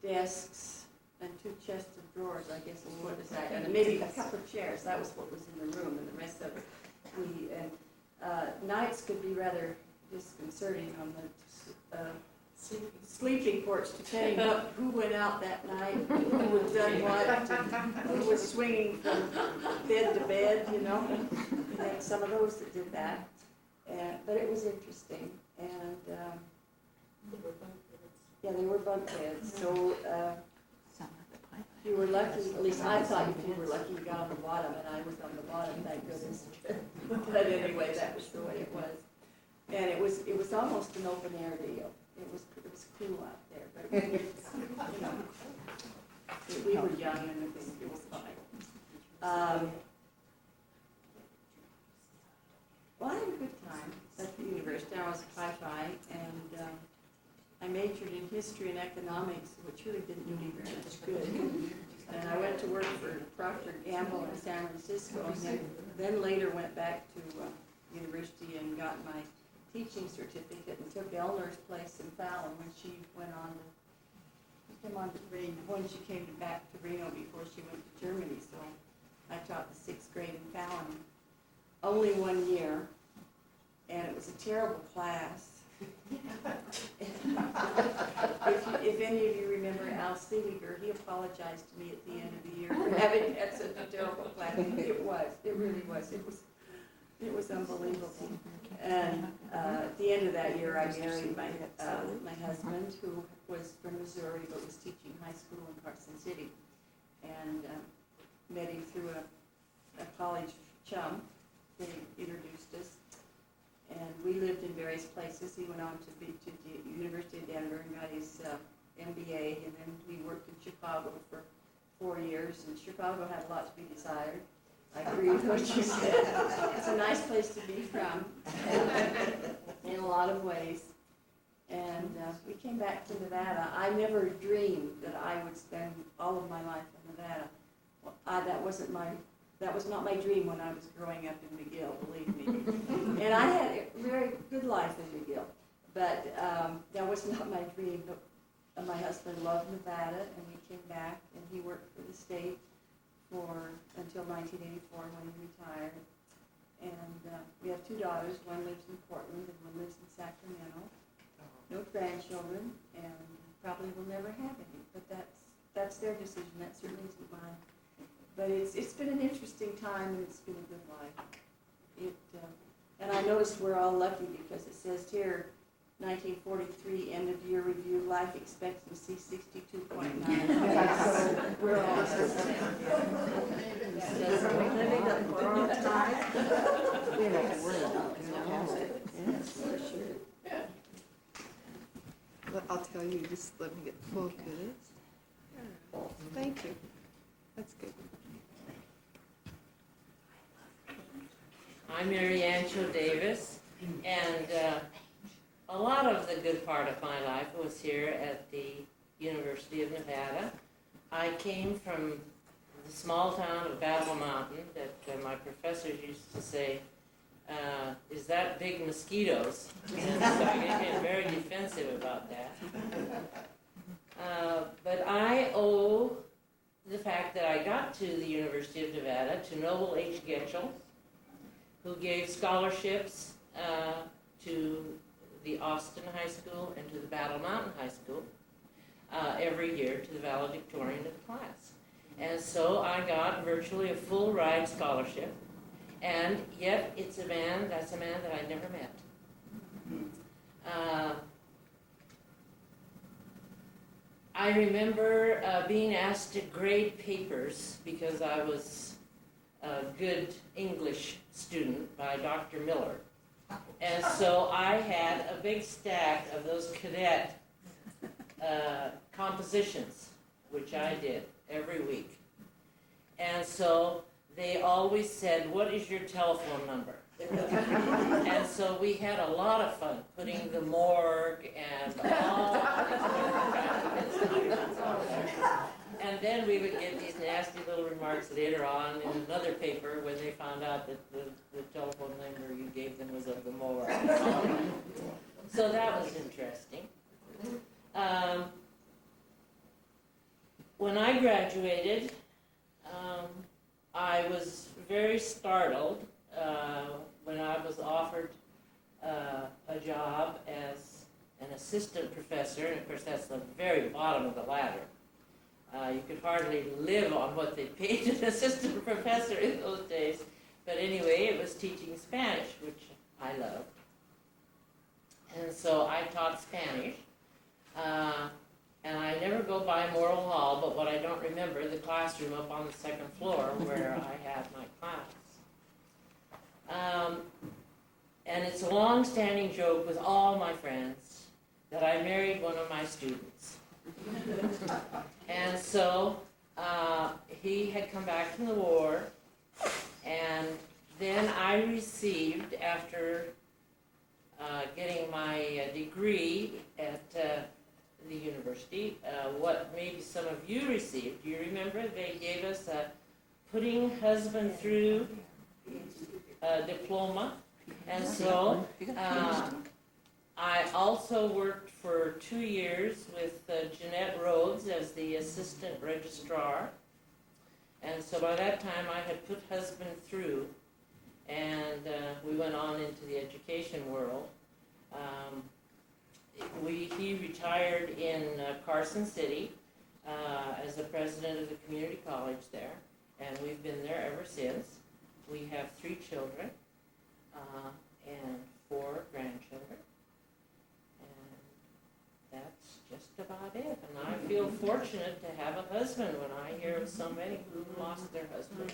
desks and 2 chests of drawers, I guess is what was that, and maybe a couple of chairs. That was what was in the room, and the rest of it. Nights could be rather disconcerting on the sleeping porch, depending on who went out that night, who had done what, who was swinging from bed to bed, you know. We had some of those that did that, but it was interesting. And yeah, they were bunk beds. So if you were lucky, at least I thought if you were lucky, you got on the bottom, and I was on the bottom, thank goodness. But anyway, that was the way it was. And it was almost an open air deal. It was cool out there, but you know, we were young and it was fine. Well, I had a good time at the university. I was a Phi, and I majored in history and economics, which really didn't do me very much good. And I went to work for Procter & Gamble in San Francisco, and then later went back to university and got my teaching certificate and took Eleanor's place in Fallon when she went on to, when she came back to Reno before she went to Germany. So I taught the 6th grade in Fallon only 1 year, and it was a terrible class. If any of you remember Al Seeliger, he apologized to me at the end of the year for having had such a terrible class. It really was. It was unbelievable. And at the end of that year, I married my husband, who was from Missouri but was teaching high school in Carson City, and met him through a college chum that introduced us. And we lived in various places. He went on to the University of Denver and got his MBA, and then we worked in Chicago for 4 years, and Chicago had a lot to be desired. I agree with what you said. It's a nice place to be from in a lot of ways. And we came back to Nevada. I never dreamed that I would spend all of my life in Nevada. Well, that was not my dream when I was growing up in McGill, believe me. And I had a very good life in McGill, but that was not my dream. But my husband loved Nevada, and we came back, and he worked for the state until 1984 when he retired. And we have 2 daughters. One lives in Portland and one lives in Sacramento. No grandchildren, and probably will never have any. But that's their decision. That certainly isn't mine. But it's been an interesting time, and it's been a good life. And I noticed we're all lucky because it says here, 1943 end of year review, life expectancy 62.9. So we're all living up for all time. We don't have to worry about it. Yes, for sure. I'll tell you, just let me get focused. Thank you. That's good. I'm Mary Ancho Davis, and a lot of the good part of my life was here at the University of Nevada. I came from the small town of Battle Mountain that my professors used to say, is that big mosquitoes? And so I get very defensive about that. But I owe the fact that I got to the University of Nevada to Noble H. Getchell, who gave scholarships to the Austin High School and to the Battle Mountain High School every year to the valedictorian of the class. And so I got virtually a full ride scholarship, and yet that's a man that I never met. I remember being asked to grade papers because I was a good English student by Dr. Miller. And so I had a big stack of those cadet compositions, which I did every week. And so they always said, "What is your telephone number?" And so we had a lot of fun putting the morgue and all and then we would get these nasty little remarks later on in another paper when they found out that the telephone number you gave them was of the morgue. So that was interesting. graduated, I was very startled when I was offered a job as an assistant professor, and of course that's the very bottom of the ladder. You could hardly live on what they paid an assistant professor in those days. But anyway, it was teaching Spanish, which I loved. And so I taught Spanish. And I never go by Morrill Hall, but what I don't remember, the classroom up on the second floor where I had my class. And it's a long-standing joke with all my friends that I married one of my students. And so he had come back from the war, and then I received, after getting my degree at the university, what maybe some of you received. Do you remember? They gave us a putting husband through diploma. And so I also worked for 2 years with Jeanette Rhodes as the assistant registrar. And so by that time I had put husband through, and we went on into the education world. He retired in Carson City as the president of the community college there, and we've been there ever since. We have 3 children and 4 grandchildren, and that's just about it. And I feel fortunate to have a husband when I hear of so many who lost their husbands.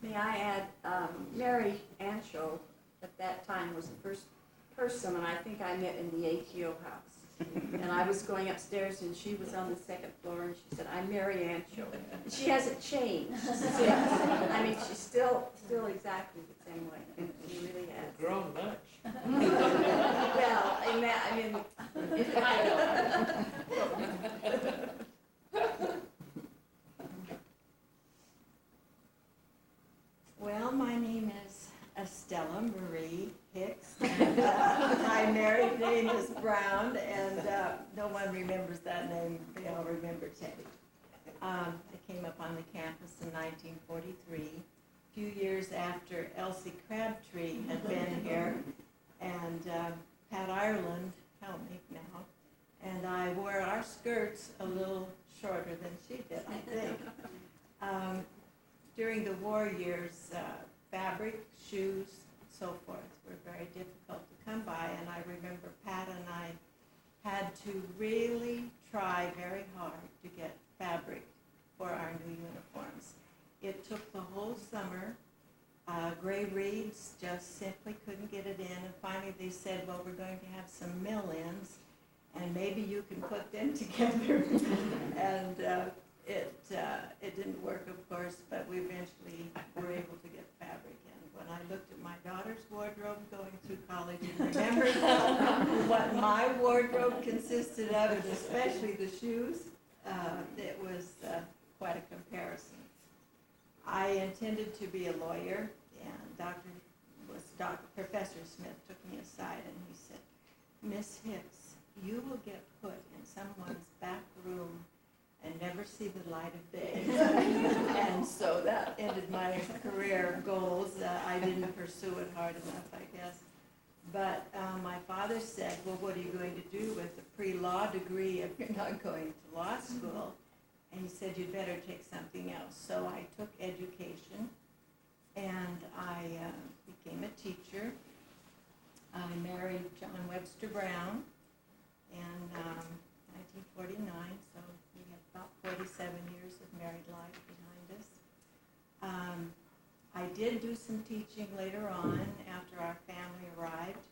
May I add, Mary Ancho at that time was the first person, and I think I met in the ATO house. And I was going upstairs, and she was on the second floor, and she said, "I'm Mary Ancho." She hasn't changed since. I mean, she's still exactly the same way. She really has. Grown much. Well, I mean, I Well, my name is Estella Marie Hicks. My married name is Brown, and no one remembers that name. They all remember Teddy. I came up on the campus in 1943, a few years after Elsie Crabtree had been here, and Pat Ireland helped me now. And I wore our skirts a little shorter than she did, I think. During the war years, fabric, shoes, so forth were very difficult to come by, and I remember Pat and I had to really try very hard to get fabric for our new uniforms. It took the whole summer. Gray Reeds just simply couldn't get it in, and finally they said, well, we're going to have some mill-ins, and maybe you can put them together. And it didn't work, of course, but we eventually were able to get fabric. And when I looked at my daughter's wardrobe going through college and remembered what my wardrobe consisted of, and especially the shoes, it was quite a comparison. I intended to be a lawyer, and Professor Smith took me aside and he said, "Miss Hicks, you will get put in someone's back room and never see the light of day." And so that ended my career goals. I didn't pursue it hard enough, I guess. But my father said, well, what are you going to do with the pre-law degree if you're not going to law school? And he said, you'd better take something else. So I took education, and I became a teacher. I married John Webster Brown in 1949, so we have about 47 years of married life behind us. I did do some teaching later on after our family arrived,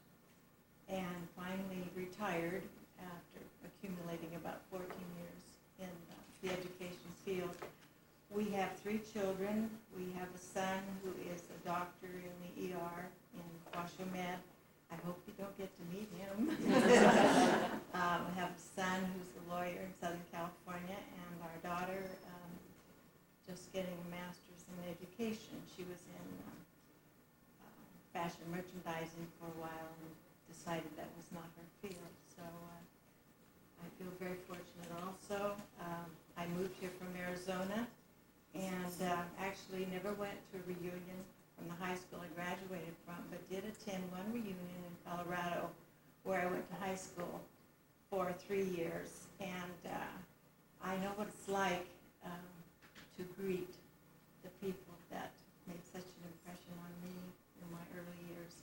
and finally retired after accumulating about 14 years in the education field. We have 3 children. We have a son who is a doctor in the ER in Washomed. I hope you don't get to meet him. We have a son who's a lawyer in Southern California, and our daughter just getting a master's in education. She was in fashion merchandising for a while and decided that was not her field. So I feel very fortunate also. I I moved here from Arizona and actually never went to a reunion from the high school I graduated from, but did attend one reunion in Colorado where I went to high school for 3 years. And I know what it's like to greet the people that made such an impression on me in my early years.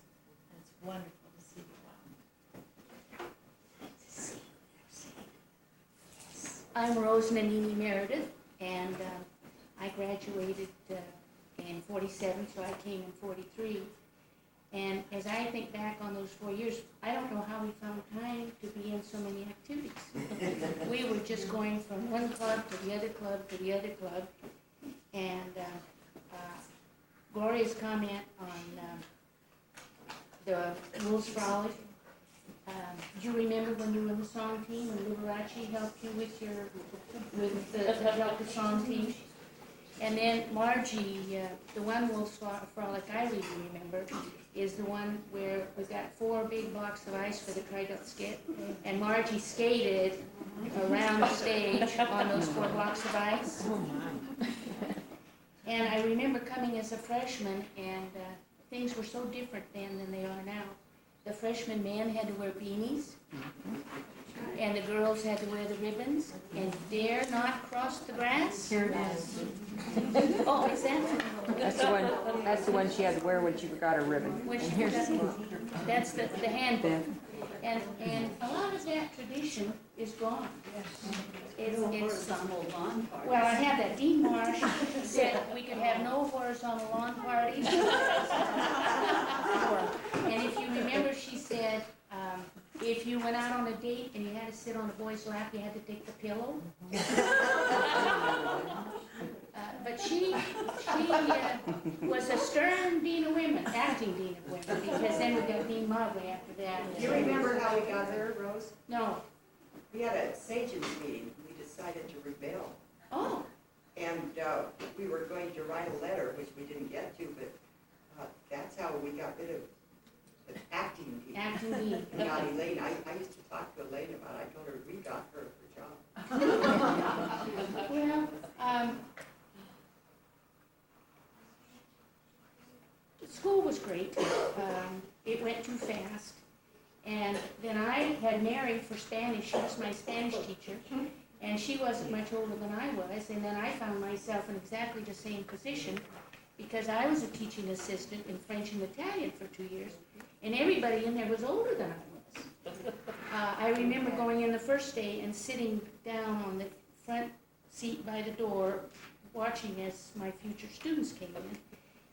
And it's wonderful to see you all. I'm Rose Nanini Meredith, and I graduated in 47, so I came in 43. And as I think back on those 4 years, I don't know how we found time to be in so many activities. We were just going from one club to the other club to the other club. And Gloria's comment on the Wolves Frolic. Do you remember when you were in the song team, when Liberace helped you with the song team? And then Margie, the one Wolves Frolic I really remember is the one where we got 4 big blocks of ice for the tri-dot skit, and Margie skated around the stage on those 4 blocks of ice. And I remember coming as a freshman, and things were so different then than they are now. The freshman men had to wear beanies, and the girls had to wear the ribbons, and dare not cross the grass. Here it is. Oh, is that? That's the one she had to wear when she forgot her ribbon. When she And here's- forgot, that's the handbook. And a lot of that tradition is gone. It's well, I have that. Dean Marsh said we could have no horizontal lawn parties. And if you remember, she said, if you went out on a date and you had to sit on a boy's lap, you had to take the pillow. But she was a stern dean of women, acting dean of women, because then we got Dean Mobley after that. Do you remember how we got there, Rose? No. We had a Sages meeting, we decided to rebel. Oh. And we were going to write a letter, which we didn't get to, but that's how we got rid of the acting dean. Acting dean. We got Elaine, I used to talk to Elaine about it, I told her we got her job. Well, school was great. It went too fast. And then I had Mary for Spanish. She was my Spanish teacher. And she wasn't much older than I was. And then I found myself in exactly the same position because I was a teaching assistant in French and Italian for 2 years. And everybody in there was older than I was. I remember going in the first day and sitting down on the front seat by the door watching as my future students came in.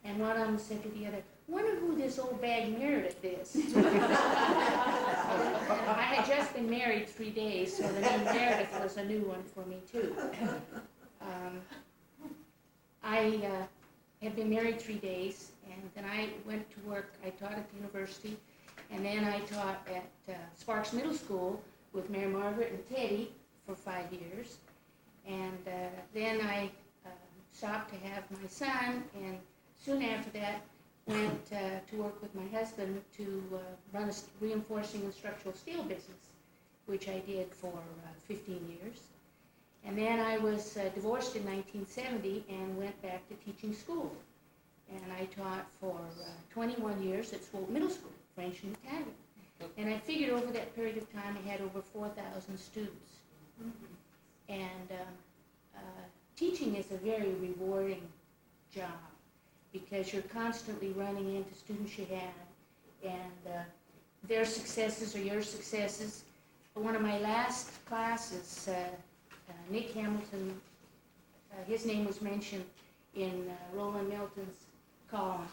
And one of them said to the other, wonder who this old bag Meredith is. I had just been married 3 days, so the name Meredith was a new one for me too. I had been married 3 days, and then I went to work. I taught at the university, and then I taught at Sparks Middle School with Mary Margaret and Teddy for 5 years. And then I stopped to have my son, and soon after that, went to work with my husband to run a reinforcing and structural steel business, which I did for 15 years. And then I was divorced in 1970 and went back to teaching school. And I taught for 21 years at Swope Middle School, French and Italian. And I figured over that period of time I had over 4,000 students. And teaching is a very rewarding job, because you're constantly running into students you had, and their successes are your successes. One of my last classes, Nick Hamilton, his name was mentioned in Roland Milton's column,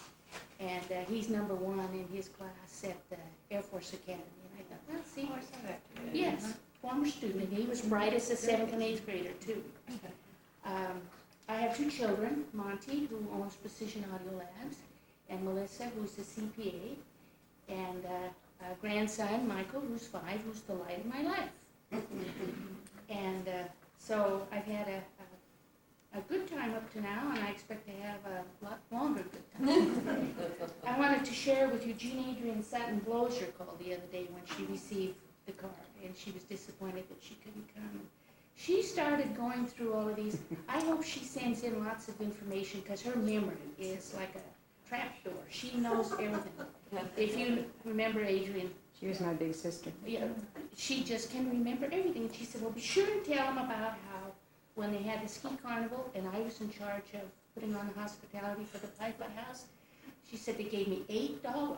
and he's #1 in his class at the Air Force Academy. And I thought, well, see, yes, former student, and he was bright as a 7th and 8th grader too. I have 2 children, Monty, who owns Precision Audio Labs, and Melissa, who's a CPA, and a grandson, Michael, who's 5, who's the light of my life. And so I've had a good time up to now, and I expect to have a lot longer good time. I wanted to share with you, Jean Adrian Sutton Blozier called the other day when she received the card, and she was disappointed that she couldn't come. She started going through all of these. I hope she sends in lots of information, because her memory is like a trapdoor. She knows everything. If you remember Adrian. She was my big sister. Yeah, she just can remember everything. She said, well, be sure and tell them about how when they had the ski carnival and I was in charge of putting on the hospitality for the Pi-Fi house, she said they gave me $8.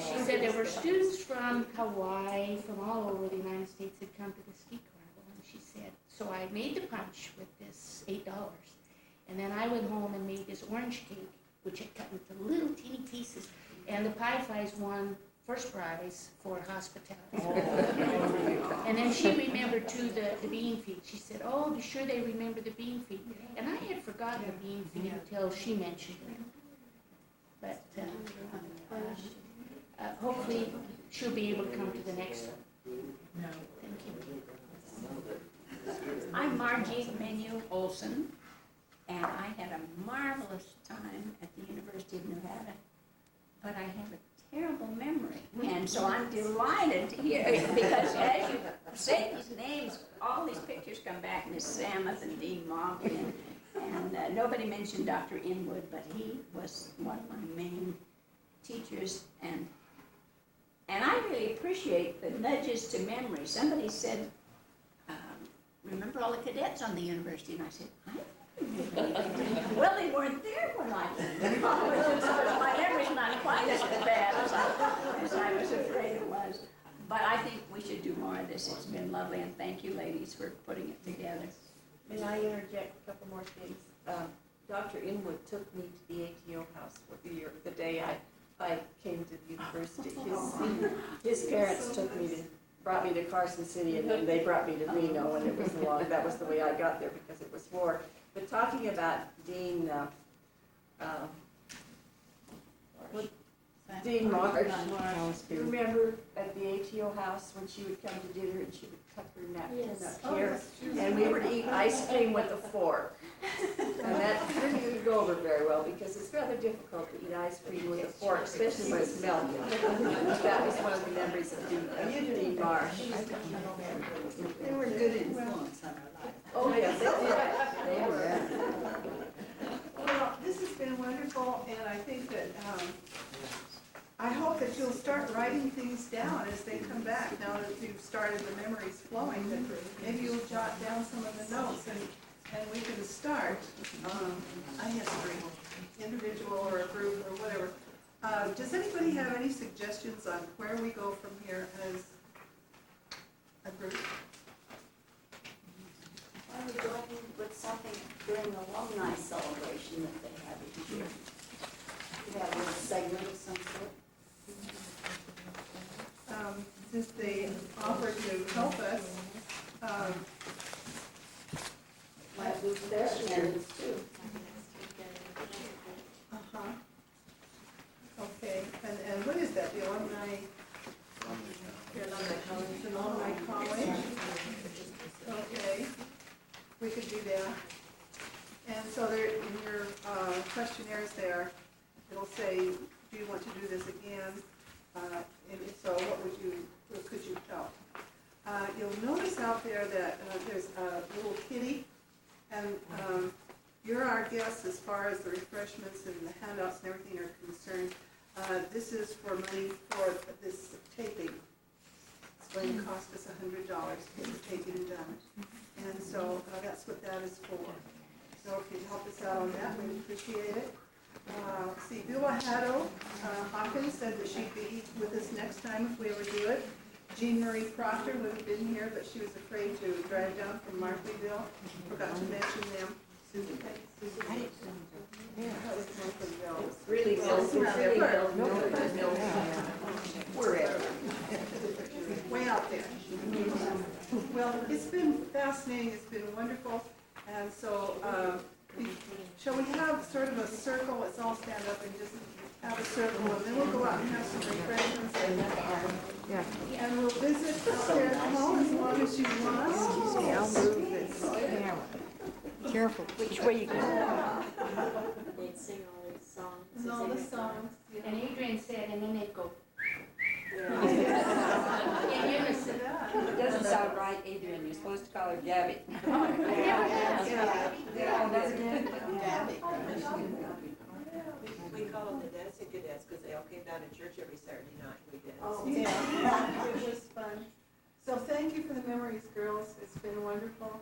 She said there were students from Hawaii, from all over the United States had come to the ski carnival, and she said, so I made the punch with this $8. And then I went home and made this orange cake, which I cut into little teeny pieces. And the Pi-Fis won first prize for hospitality. And then she remembered too the bean feed. She said, oh, be sure they remember the bean feed. And I had forgotten the bean feed until she mentioned it. But hopefully she'll be able to come to the next one. Thank you. I'm Margie Menu Olson, and I had a marvelous time at the University of Nevada, but I have a terrible memory, and so I'm delighted to hear, because as you say these names, all these pictures come back, Miss Samuth and Dean Mobley, and nobody mentioned Dr. Inwood, but he was one of my main teachers, and I really appreciate the nudges to memory. Somebody said, remember all the cadets on the university, and I said, I well, they weren't there when I did. My memory's not quite as bad as I was afraid it was. But I think we should do more of this. It's been lovely, and thank you, ladies, for putting it together. May I interject a couple more things? Dr. Inwood took me to the ATO house the day I came to the university. His parents brought me to Carson City, and then they brought me to Reno, and it was long. That was the way I got there, because it was war. But talking about Dean Marsh, remember at the ATO house when she would come to dinner and she would tuck her napkin up here, and we would eat ice cream with a fork. And that didn't go over very well, because it's rather difficult to eat ice cream with a fork, especially when it's melting. That was one of the memories of Dean Marsh. They were a good influence on our life. Oh, yes, they were. Well, this has been wonderful, and I think that, I hope that you'll start writing things down as they come back, now that you've started the memories flowing, that maybe you'll jot down some of the notes, and we can start a history, individual or a group or whatever. Does anybody have any suggestions on where we go from here as a group? Why don't we go in with something during the alumni celebration that they have each year? We have a little segment of some sort. Since they offered to help us, Might lose their attendance too. Okay, and what is that, the alumni? Alumni college? Okay, we could do that. And so there, in your questionnaires there, it'll say, do you want to do this again? And if so, what could you tell? You'll notice out there that there's a little kitty, and you're our guest as far as the refreshments and the handouts and everything are concerned. This is for money for this taping. It's going to cost us $100 to get the taping done. And so that's what that is for. So if you'd help us out on that, we'd appreciate it. See, Beulah Haddo Hawkins said that she'd be with us next time if we ever do it. Jean Marie Proctor would have been here, but she was afraid to drive down from Markleyville. Forgot to mention them. Susan. It's really wherever. Way out there. Well, it's been fascinating, it's been wonderful, and so, shall we have sort of a circle, let's all stand up and just have a circle, and then we'll go out and have some refreshments, and we'll visit out there at the hall as long as you want. Excuse me, I'll move this camera. Careful. Which way you go? They'd sing all these songs. And all the songs. And Adrian said, and then they'd go. Yeah. In unison. It doesn't sound her Gabby. We call them the dancing cadets because they all came down to church every Saturday night. We danced. Oh, yeah, it was fun. So thank you for the memories, girls. It's been wonderful.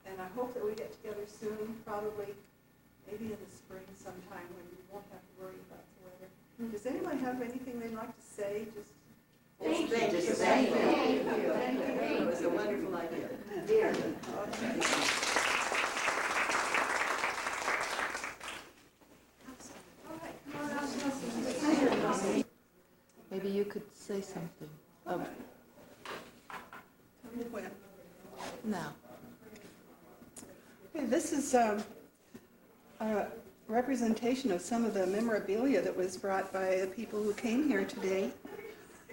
And I hope that we get together soon, probably maybe in the spring sometime when we won't have to worry about the weather. Does anyone have anything they'd like to say? Just Thank you. Thank you. It was a wonderful idea. Maybe you could say something. Now. Okay, this is a representation of some of the memorabilia that was brought by the people who came here today.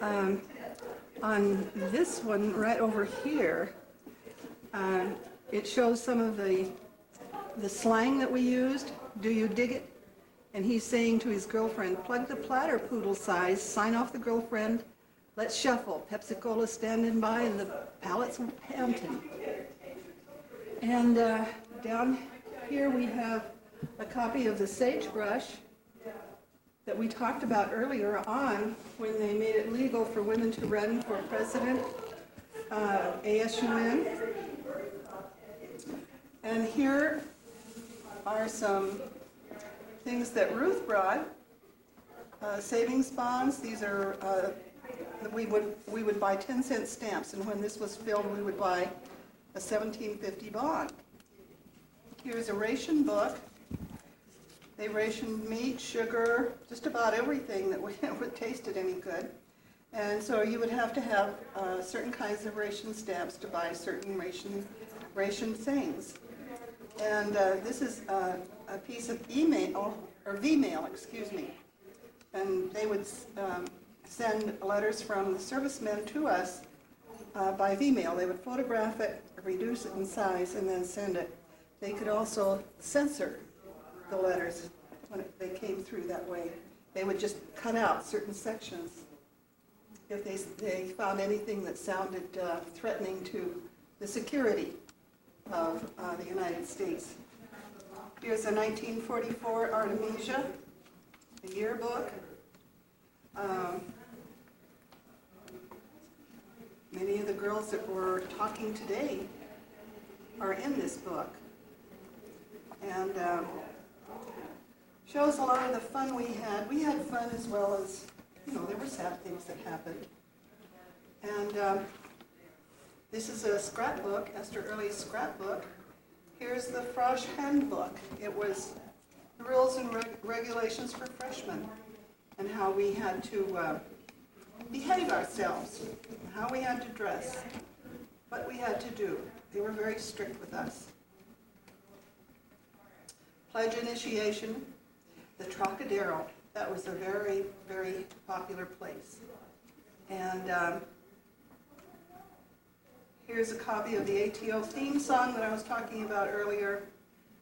On this one right over here, it shows some of the slang that we used. Do you dig it? And he's saying to his girlfriend, plug the platter, poodle size, sign off the girlfriend, let's shuffle, Pepsi-Cola standing by and the pallets panting. And down here we have a copy of the sagebrush that we talked about earlier on when they made it legal for women to run for president, ASUN. And here are some things that Ruth brought. Savings bonds, these are, we would buy 10-cent stamps, and when this was filled, we would buy a 1750 bond. Here's a ration book. They rationed meat, sugar, just about everything that would tasted any good. And so you would have to have certain kinds of ration stamps to buy certain ration things. And this is a piece of email, or V-mail, excuse me. And they would send letters from the servicemen to us by V-mail. They would photograph it, reduce it in size, and then send it. They could also censor the letters when they came through that way. They would just cut out certain sections if they found anything that sounded threatening to the security of the United States. Here's a 1944 Artemisia, a yearbook. Many of the girls that we're talking today are in this book. And shows a lot of the fun we had. We had fun as well as, there were sad things that happened. And this is a scrapbook, Esther Early's scrapbook. Here's the Frosh Handbook. It was the rules and regulations for freshmen and how we had to behave ourselves, how we had to dress, what we had to do. They were very strict with us. Pledge initiation, the Trocadero. That was a very, very popular place. And here's a copy of the ATO theme song that I was talking about earlier.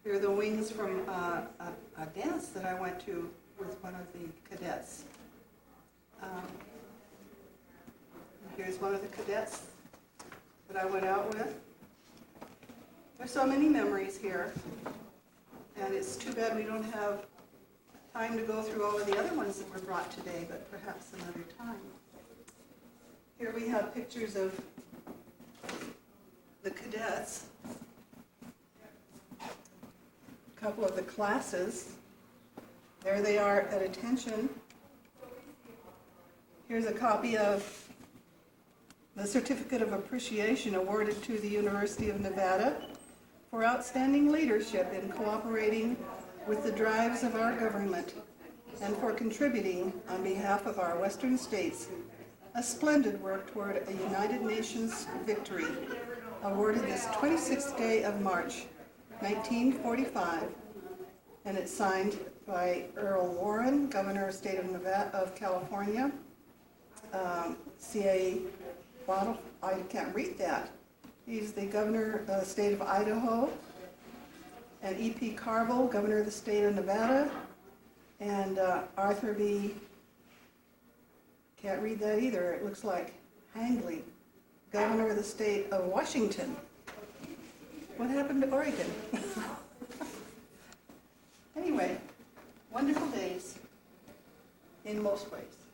Here are the wings from a dance that I went to with one of the cadets. Here's one of the cadets that I went out with. There's so many memories here. And it's too bad we don't have time to go through all of the other ones that were brought today, but perhaps another time. Here we have pictures of the cadets, a couple of the classes. There they are at attention. Here's a copy of the Certificate of Appreciation awarded to the University of Nevada for outstanding leadership in cooperating with the drives of our government and for contributing on behalf of our western states a splendid work toward a United Nations victory, awarded this 26th day of March, 1945, and it's signed by Earl Warren, Governor of the State of Nevada, of California, C.A. Bottle, I can't read that. He's the Governor of the State of Idaho, and E.P. Carville, Governor of the State of Nevada, and Arthur B. Can't read that either. It looks like Hangley, Governor of the State of Washington. What happened to Oregon? Anyway, wonderful days in most ways.